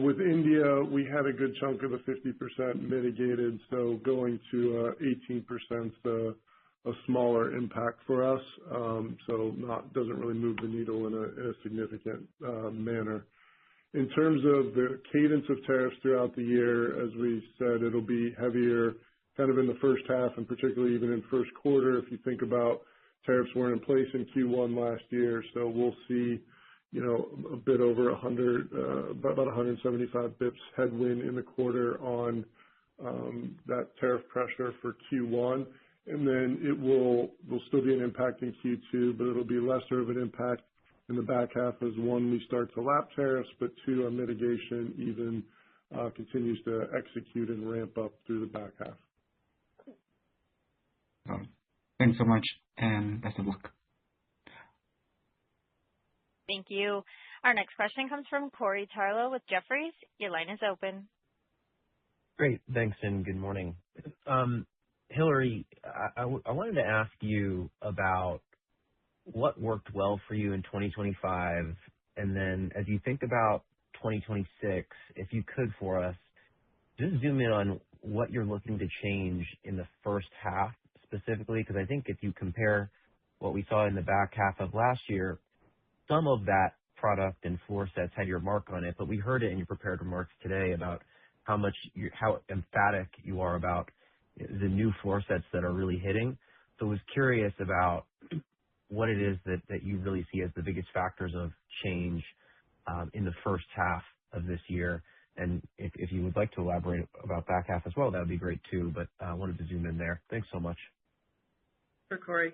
With India, we had a good chunk of the 50% mitigated, so going to 18% a smaller impact for us, so doesn't really move the needle in a significant manner. In terms of the cadence of tariffs throughout the year, as we said, it'll be heavier kind of in the first half and particularly even in first quarter. If you think about tariffs weren't in place in Q1 last year, so we'll see a bit over 100, about 175 bips headwind in the quarter on that tariff pressure for Q1. And then there'll still be an impact in Q2, but it'll be lesser of an impact in the back half as one, we start to lap tariffs, but two, our mitigation even continues to execute and ramp up through the back half. Thanks so much, and best of luck. Thank you. Our next question comes from Corey Tarlowe with Jefferies. Your line is open. Great. Thanks, and good morning. Hillary, I wanted to ask you about what worked well for you in 2025? And then as you think about 2026, if you could for us, just zoom in on what you're looking to change in the first half specifically, because I think if you compare what we saw in the back half of last year, some of that product and floor sets had your mark on it, but we heard it in your prepared remarks today about how emphatic you are about the new floor sets that are really hitting. So I was curious about what it is that you really see as the biggest factors of change in the first half of this year. And if you would like to elaborate about back half as well, that would be great too, but I wanted to zoom in there. Thanks so much. Sure, Corey.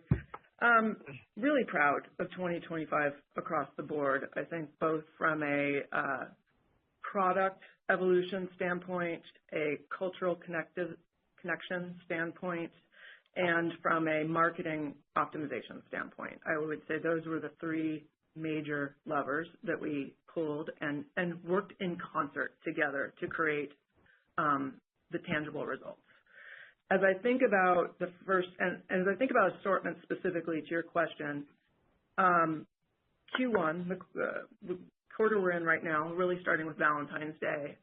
Really proud of 2025 across the board. I think both from a product evolution standpoint, a cultural connection standpoint, and from a marketing optimization standpoint. I would say those were the three major levers that we pulled and worked in concert together to create the tangible results. As I think about as I think about assortment specifically to your question, Q1, the quarter we're in right now, really starting with Valentine's Day,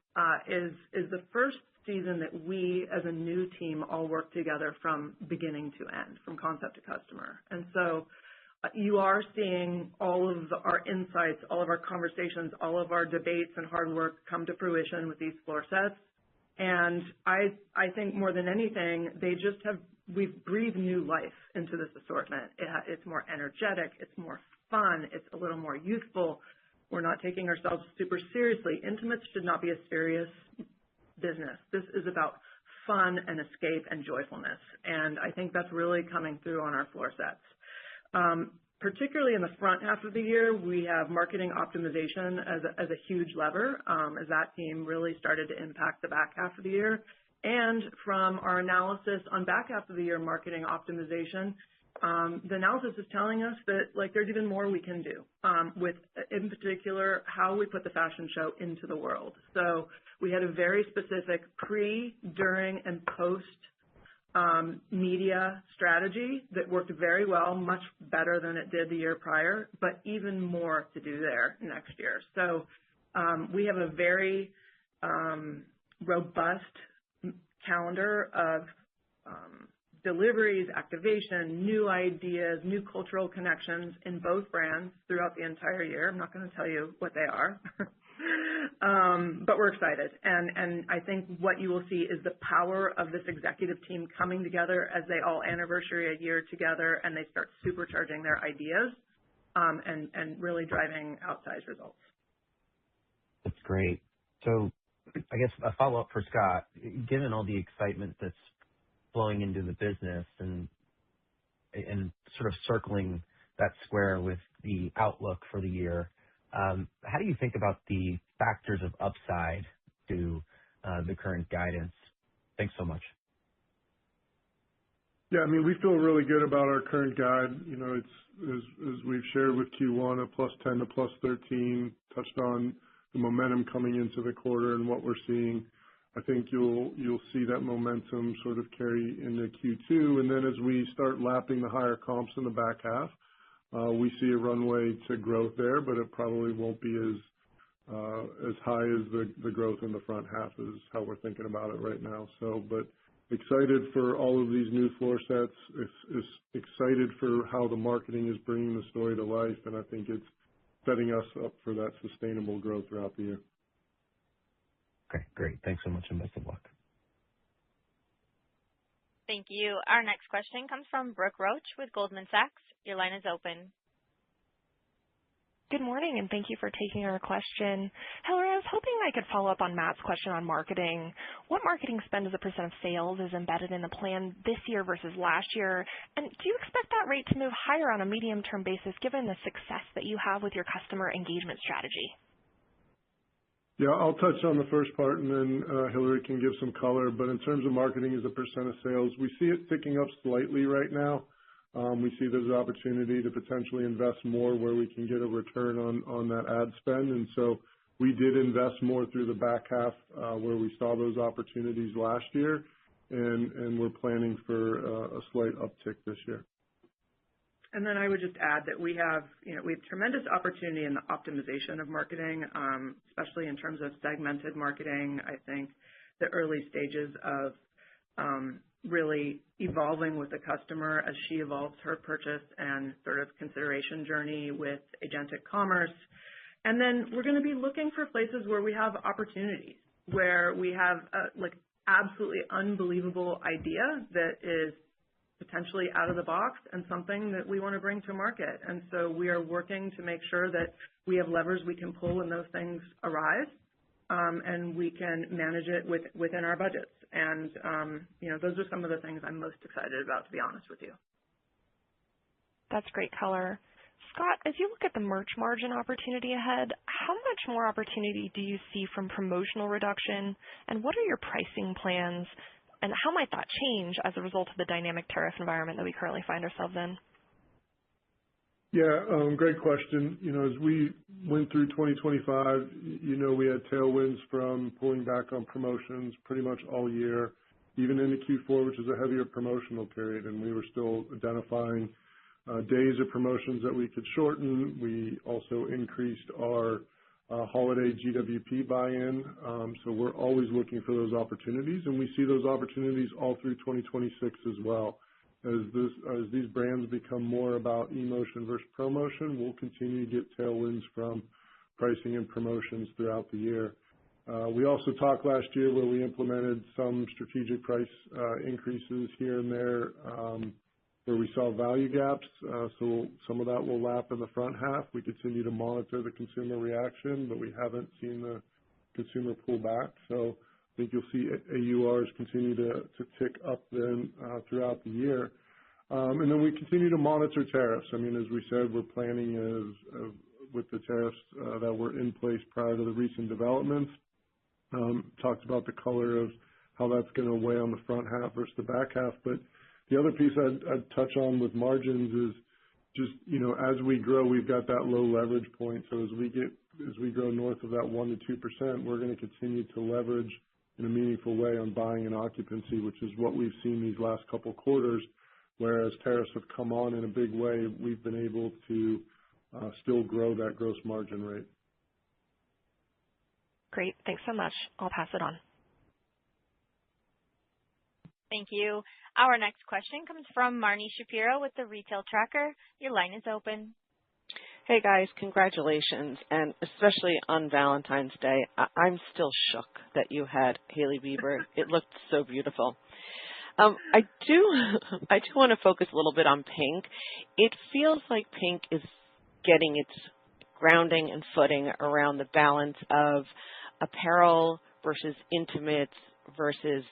is the first season that we as a new team all work together from beginning to end, from concept to customer. And so you are seeing all of our insights, all of our conversations, all of our debates and hard work come to fruition with these floor sets. And I think more than anything, we've breathed new life into this assortment. It's more energetic, it's more fun, it's a little more youthful. We're not taking ourselves super seriously. Intimates should not be a serious business. This is about fun and escape and joyfulness. And I think that's really coming through on our floor sets. Particularly in the front half of the year, we have marketing optimization as a huge lever, as that team really started to impact the back half of the year. And from our analysis on back half of the year marketing optimization, the analysis is telling us that there's even more we can do with, in particular, how we put the fashion show into the world. So we had a very specific pre, during, and post media strategy that worked very well, much better than it did the year prior, but even more to do there next year. So we have a very robust calendar of deliveries, activation, new ideas, new cultural connections in both brands throughout the entire year. I'm not going to tell you what they are. But we're excited. And I think what you will see is the power of this executive team coming together as they all anniversary a year together and they start supercharging their ideas and really driving outsized results. That's great. So I guess a follow-up for Scott, given all the excitement that's flowing into the business and sort of circling that square with the outlook for the year, how do you think about the factors of upside to the current guidance? Thanks so much. Yeah, I mean, we feel really good about our current guide. You know, it's as we've shared with Q1, a +10 to +13, touched on the momentum coming into the quarter and what we're seeing. I think you'll see that momentum sort of carry into Q2, and then as we start lapping the higher comps in the back half, we see a runway to growth there, but it probably won't be as high as the growth in the front half is how we're thinking about it right now. So, but excited for all of these new floor sets. It's excited for how the marketing is bringing the story to life, and I think it's setting us up for that sustainable growth throughout the year. Okay, great. Thanks so much and best of luck. Thank you. Our next question comes from Brooke Roach with Goldman Sachs. Your line is open. Good morning, and thank you for taking our question. Hillary, I was hoping I could follow up on Matt's question on marketing. What marketing spend as a % of sales is embedded in the plan this year versus last year? And do you expect that rate to move higher on a medium-term basis given the success that you have with your customer engagement strategy? Yeah, I'll touch on the first part, and then Hillary can give some color. But in terms of marketing as a % of sales, we see it ticking up slightly right now. We see there's an opportunity to potentially invest more where we can get a return on that ad spend. And so we did invest more through the back half where we saw those opportunities last year, and we're planning for a slight uptick this year. And then I would just add that we have tremendous opportunity in the optimization of marketing, especially in terms of segmented marketing. I think the early stages of really evolving with the customer as she evolves her purchase and sort of consideration journey with agentic commerce. And then we're going to be looking for places where we have opportunities, where we have absolutely unbelievable idea that is potentially out of the box and something that we want to bring to market. And so we are working to make sure that we have levers we can pull when those things arise, and we can manage it within our budgets. And, those are some of the things I'm most excited about, to be honest with you. That's great color. Scott, as you look at the merch margin opportunity ahead, how much more opportunity do you see from promotional reduction, and what are your pricing plans, and how might that change as a result of the dynamic tariff environment that we currently find ourselves in? Yeah, great question. As we went through 2025, we had tailwinds from pulling back on promotions pretty much all year, even into Q4, which is a heavier promotional period, and we were still identifying days of promotions that we could shorten. We also increased our holiday GWP buy-in, so we're always looking for those opportunities, and we see those opportunities all through 2026 as well. As these brands become more about emotion versus promotion, we'll continue to get tailwinds from pricing and promotions throughout the year. We also talked last year where we implemented some strategic price increases here and there where we saw value gaps. So some of that will lap in the front half. We continue to monitor the consumer reaction, but we haven't seen the consumer pull back. So I think you'll see AURs continue to tick up then throughout the year. And then we continue to monitor tariffs. I mean, as we said, we're planning with the tariffs that were in place prior to the recent developments. Talked about the color of how that's going to weigh on the front half versus the back half. But the other piece I'd touch on with margins is just, as we grow, we've got that low leverage point. So as we grow north of that 1% to 2%, we're going to continue to leverage in a meaningful way on buying and occupancy, which is what we've seen these last couple quarters. Whereas tariffs have come on in a big way, we've been able to still grow that gross margin rate. Great. Thanks so much. I'll pass it on. Thank you. Our next question comes from Marni Shapiro with the Retail Tracker. Your line is open. Hey guys, congratulations, and especially on Valentine's Day. I'm still shook that you had Hailey Bieber. It looked so beautiful. I do want to focus a little bit on PINK. It feels like PINK is getting its grounding and footing around the balance of apparel versus intimates versus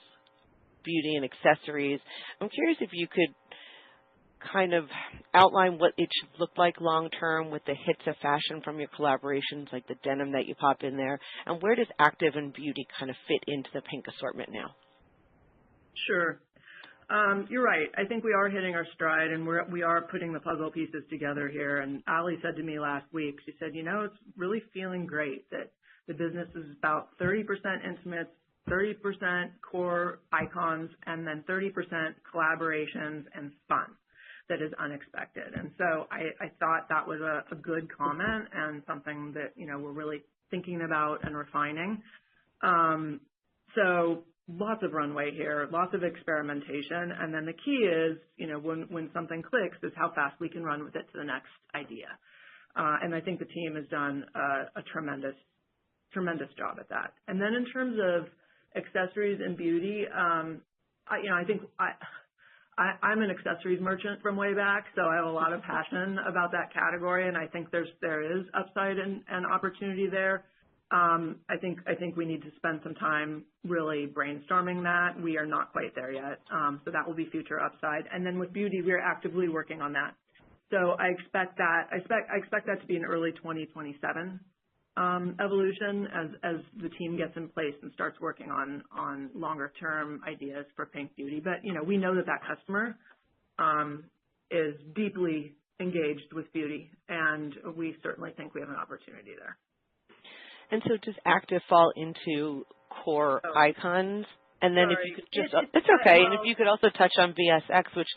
beauty and accessories. I'm curious if you could kind of outline what it should look like long term with the hits of fashion from your collaborations, like the denim that you pop in there, and where does active and beauty kind of fit into the PINK assortment now? Sure. You're right. I think we are hitting our stride, and we are putting the puzzle pieces together here. And Ali said to me last week, she said, it's really feeling great that the business is about 30% intimates, 30% core icons, and then 30% collaborations and fun that is unexpected. And so I thought that was a good comment and something that, we're really thinking about and refining. So lots of runway here, lots of experimentation. And then the key is, when something clicks is how fast we can run with it to the next idea. And I think the team has done a tremendous job at that. And then in terms of accessories and beauty, I think I'm an accessories merchant from way back, so I have a lot of passion about that category, and I think there is upside and opportunity there. I think we need to spend some time really brainstorming that. We are not quite there yet, so that will be future upside. And then with beauty, we are actively working on that. So I expect that to be an early 2027 evolution as the team gets in place and starts working on longer term ideas for PINK Beauty. But we know that customer is deeply engaged with beauty, and we certainly think we have an opportunity there. And so does active fall into core icons? And then Sorry. If you could just, it's okay. And if you could also touch on VSX, which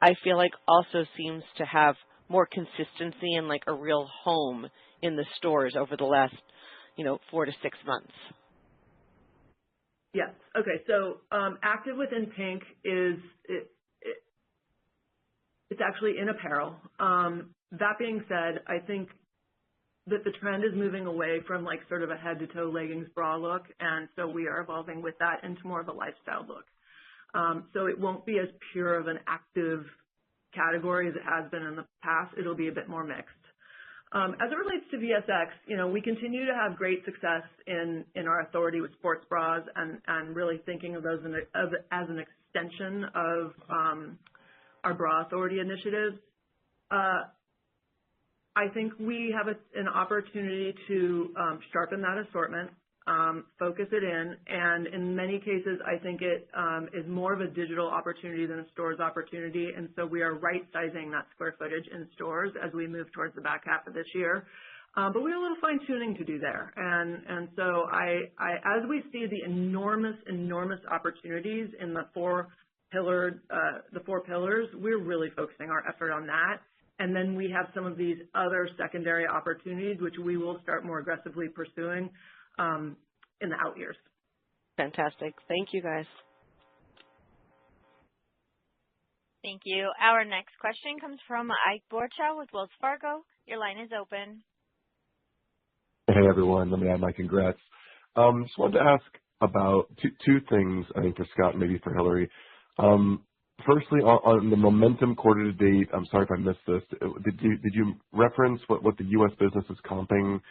I feel like also seems to have more consistency and like a real home in the stores over the last, 4 to 6 months? Yes. Okay. So active within PINK is it's actually in apparel. That being said, I think that the trend is moving away from like sort of a head to toe leggings bra look, and so we are evolving with that into more of a lifestyle look. So it won't be as pure of an active category as it has been in the past. It'll be a bit more mixed. As it relates to VSX, we continue to have great success in our authority with sports bras and really thinking of those as an extension of our bra authority initiatives. I think we have an opportunity to sharpen that assortment, focus it in, and in many cases, I think it is more of a digital opportunity than a stores opportunity, and so we are right-sizing that square footage in stores as we move towards the back half of this year. But we have a little fine-tuning to do there, and so as we see the enormous opportunities in the four pillars, we're really focusing our effort on that. And then we have some of these other secondary opportunities, which we will start more aggressively pursuing in the out years. Fantastic. Thank you, guys. Thank you. Our next question comes from Ike Boruchow with Wells Fargo. Your line is open. Hey, everyone. Let me add my congrats. Just wanted to ask about two things, I think, for Scott and maybe for Hillary. Firstly, on the momentum quarter to date, I'm sorry if I missed this. Did you reference what the U.S. business is comping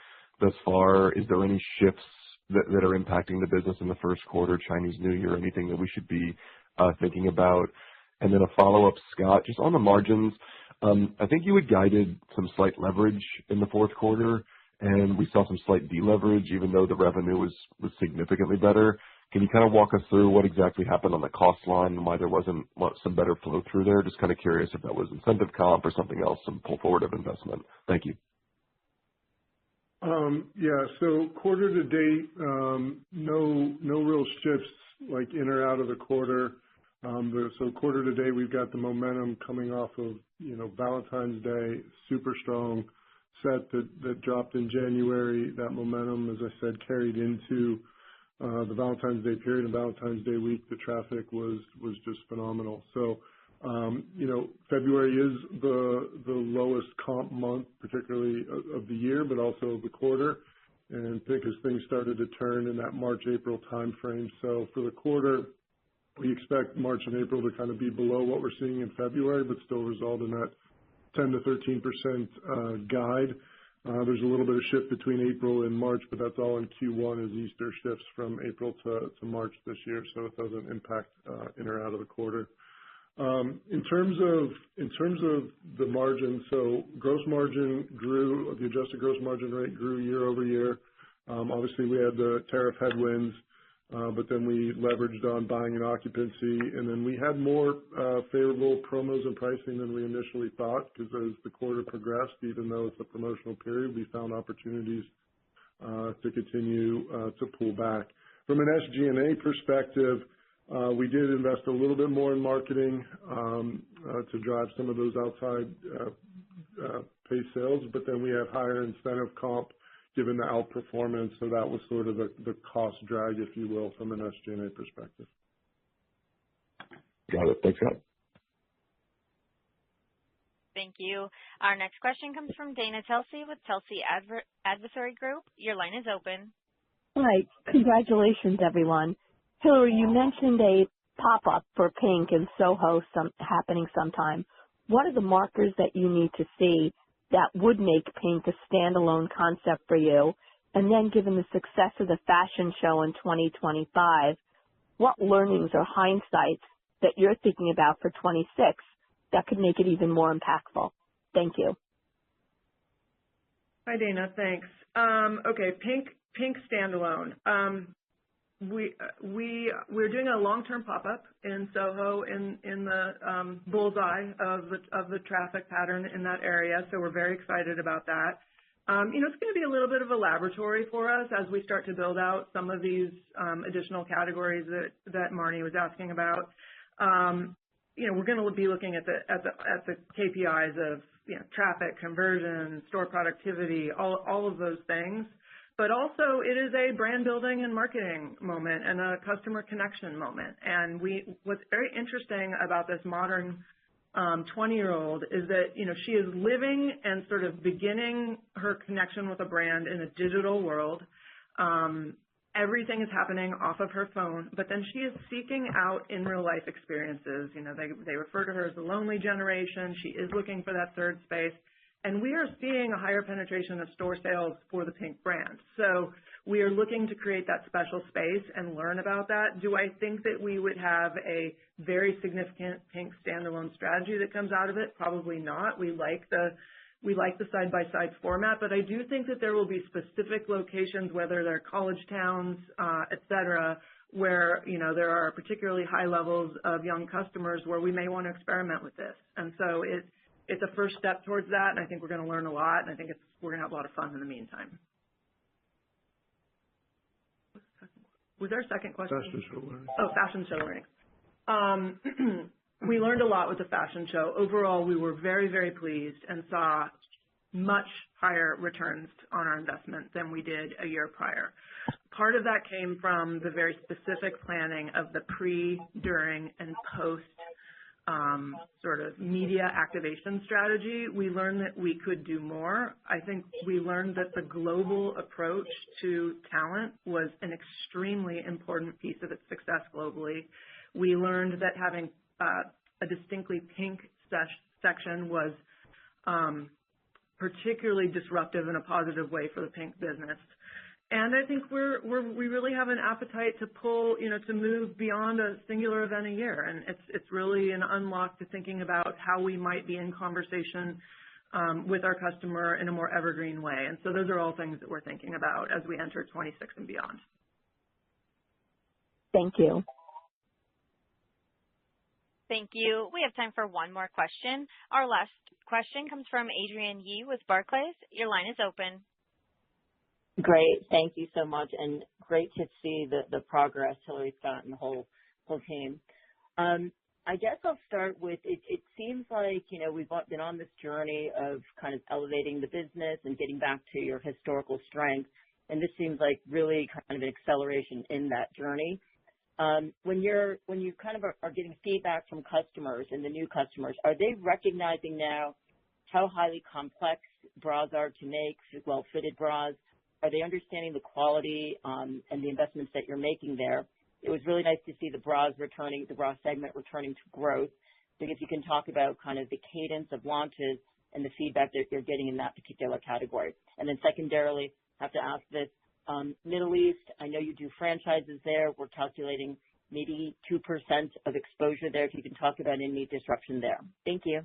thus far? Is there any shifts that are impacting the business in the first quarter, Chinese New Year, anything that we should be thinking about? And then a follow-up, Scott, just on the margins. I think you had guided some slight leverage in the fourth quarter, and we saw some slight deleverage, even though the revenue was significantly better. Can you kind of walk us through what exactly happened on the cost line and why there wasn't some better flow through there? Just kind of curious if that was incentive comp or something else, some pull forward of investment. Thank you. Yeah, so quarter to date, no real shifts like in or out of the quarter. So quarter to date, we've got the momentum coming off of, Valentine's Day, super strong set that dropped in January. That momentum, as I said, carried into the Valentine's Day period and Valentine's Day week. The traffic was just phenomenal. So, February is the lowest comp month, particularly of the year, but also of the quarter. And I think as things started to turn in that March-April timeframe. So for the quarter, we expect March and April to kind of be below what we're seeing in February, but still result in that 10 to 13% guide. There's a little bit of shift between April and March, but that's all in Q1 as Easter shifts from April to March this year, so it doesn't impact in or out of the quarter. In terms of the margin, so gross margin grew, the adjusted gross margin rate grew year over year. Obviously, we had the tariff headwinds, but then we leveraged on buying and occupancy, and then we had more favorable promos and pricing than we initially thought, because as the quarter progressed, even though it's a promotional period, we found opportunities to continue to pull back. From an SG&A perspective, we did invest a little bit more in marketing to drive some of those outside pay sales, but then we have higher incentive comp given the outperformance, so that was sort of the cost drag, if you will, from an SG&A perspective. Got it. Thanks, Scott. Thank you. Our next question comes from Dana Telsey with Telsey Advisory Group. Your line is open. Hi. Congratulations, everyone. Hillary, you mentioned a pop-up for PINK in Soho happening sometime. What are the markers that you need to see that would make PINK a standalone concept for you? And then given the success of the fashion show in 2025, what learnings or hindsights that you're thinking about for 26 that could make it even more impactful? Thank you. Hi, Dana. Thanks. Okay, PINK standalone. We're doing a long-term pop-up in Soho in the bullseye of the traffic pattern in that area, so we're very excited about that. It's going to be a little bit of a laboratory for us as we start to build out some of these additional categories that Marnie was asking about. we're going to be looking at the KPIs of traffic, conversion, store productivity, all of those things. But also, it is a brand building and marketing moment and a customer connection moment. And what's very interesting about this modern 20-year-old is that she is living and sort of beginning her connection with a brand in a digital world. Everything is happening off of her phone, but then she is seeking out in real life experiences. They refer to her as the lonely generation. She is looking for that third space. And we are seeing a higher penetration of store sales for the PINK brand. So we are looking to create that special space and learn about that. Do I think that we would have a very significant PINK standalone strategy that comes out of it? Probably not. We like the side-by-side format, but I do think that there will be specific locations, whether they're college towns, et cetera, where, there are particularly high levels of young customers where we may want to experiment with this. And so it's a first step towards that, and I think we're going to learn a lot, and I think we're going to have a lot of fun in the meantime. Was there a second question? Fashion show learning. Oh, fashion show learning. We learned a lot with the fashion show. Overall, we were very, very pleased and saw much higher returns on our investment than we did a year prior. Part of that came from the very specific planning of the pre, during, and post sort of media activation strategy. We learned that we could do more. I think we learned that the global approach to talent was an extremely important piece of its success globally. We learned that having a distinctly PINK section was particularly disruptive in a positive way for the PINK business. And I think we really have an appetite to pull, to move beyond a singular event a year. And it's really an unlock to thinking about how we might be in conversation with our customer in a more evergreen way. And so those are all things that we're thinking about as we enter 26 and beyond. Thank you. Thank you. We have time for one more question. Our last question comes from Adrienne Yih with Barclays. Your line is open. Great. Thank you so much. And great to see the progress, Hillary, Scott, and the whole team. I guess I'll start with, it seems like, we've been on this journey of kind of elevating the business and getting back to your historical strength. And this seems like really kind of an acceleration in that journey. When you kind of are getting feedback from customers and the new customers, are they recognizing now how highly complex bras are to make, well-fitted bras? Are they understanding the quality and the investments that you're making there? It was really nice to see the bra segment returning to growth. So if you can talk about kind of the cadence of launches and the feedback that you're getting in that particular category. And then secondarily, I have to ask this, Middle East, I know you do franchises there. We're calculating maybe 2% of exposure there. If you can talk about any disruption there. Thank you.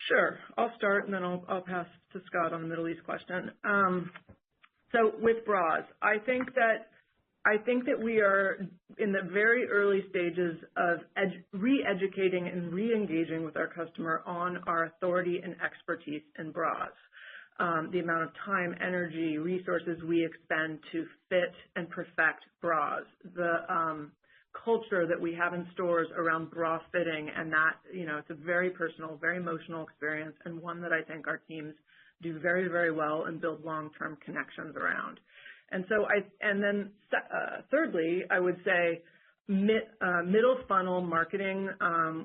Sure. I'll start, and then I'll pass to Scott on the Middle East question. So with bras, I think that we are in the very early stages of re-educating and re-engaging with our customer on our authority and expertise in bras. The amount of time, energy, resources we expend to fit and perfect bras, the culture that we have in stores around bra fitting, and that, it's a very personal, very emotional experience, and one that I think our teams do very, very well and build long-term connections around. And so thirdly, I would say middle funnel marketing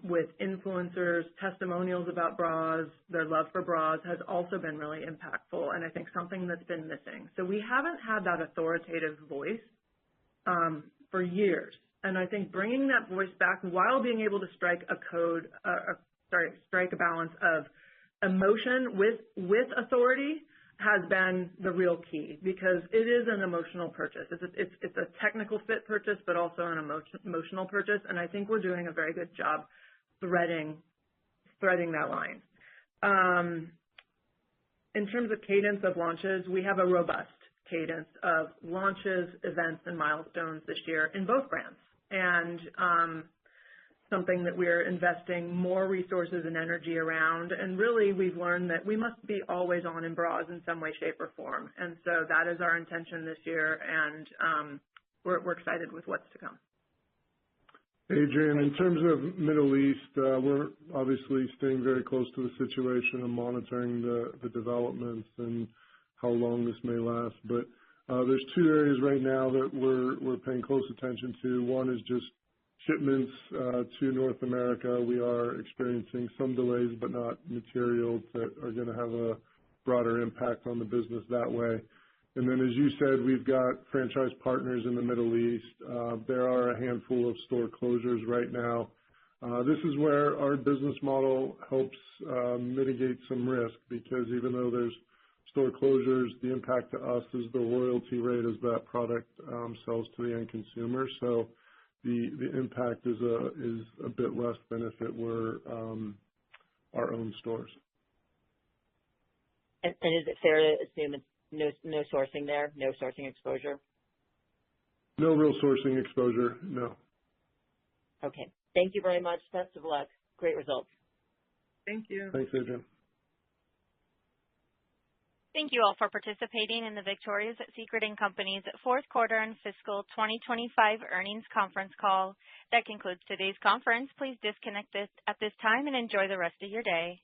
with influencers, testimonials about bras, their love for bras has also been really impactful, and I think something that's been missing. So we haven't had that authoritative voice for years. And I think bringing that voice back while being able to strike a balance of emotion with authority has been the real key, because it is an emotional purchase. It's a technical fit purchase, but also an emotional purchase. And I think we're doing a very good job threading that line. In terms of cadence of launches, we have a robust cadence of launches, events, and milestones this year in both brands. And something that we're investing more resources and energy around. And really, we've learned that we must be always on in bras in some way, shape, or form. And so that is our intention this year, and we're excited with what's to come. Adrian, in terms of Middle East, we're obviously staying very close to the situation and monitoring the developments and how long this may last. But there's two areas right now that we're paying close attention to. One is just shipments to North America. We are experiencing some delays, but not material, that are going to have a broader impact on the business that way. And then, as you said, we've got franchise partners in the Middle East. There are a handful of store closures right now. This is where our business model helps mitigate some risk, because even though there's store closures, the impact to us is the royalty rate as that product sells to the end consumer. So the impact is a bit less than if it were our own stores. And is it fair to assume it's no sourcing there, no sourcing exposure? No real sourcing exposure, no. Okay. Thank you very much. Best of luck. Great results. Thank you. Thanks, Adrian. Thank you all for participating in the Victoria's Secret & Company's fourth quarter and fiscal 2025 earnings conference call. That concludes today's conference. Please disconnect at this time and enjoy the rest of your day.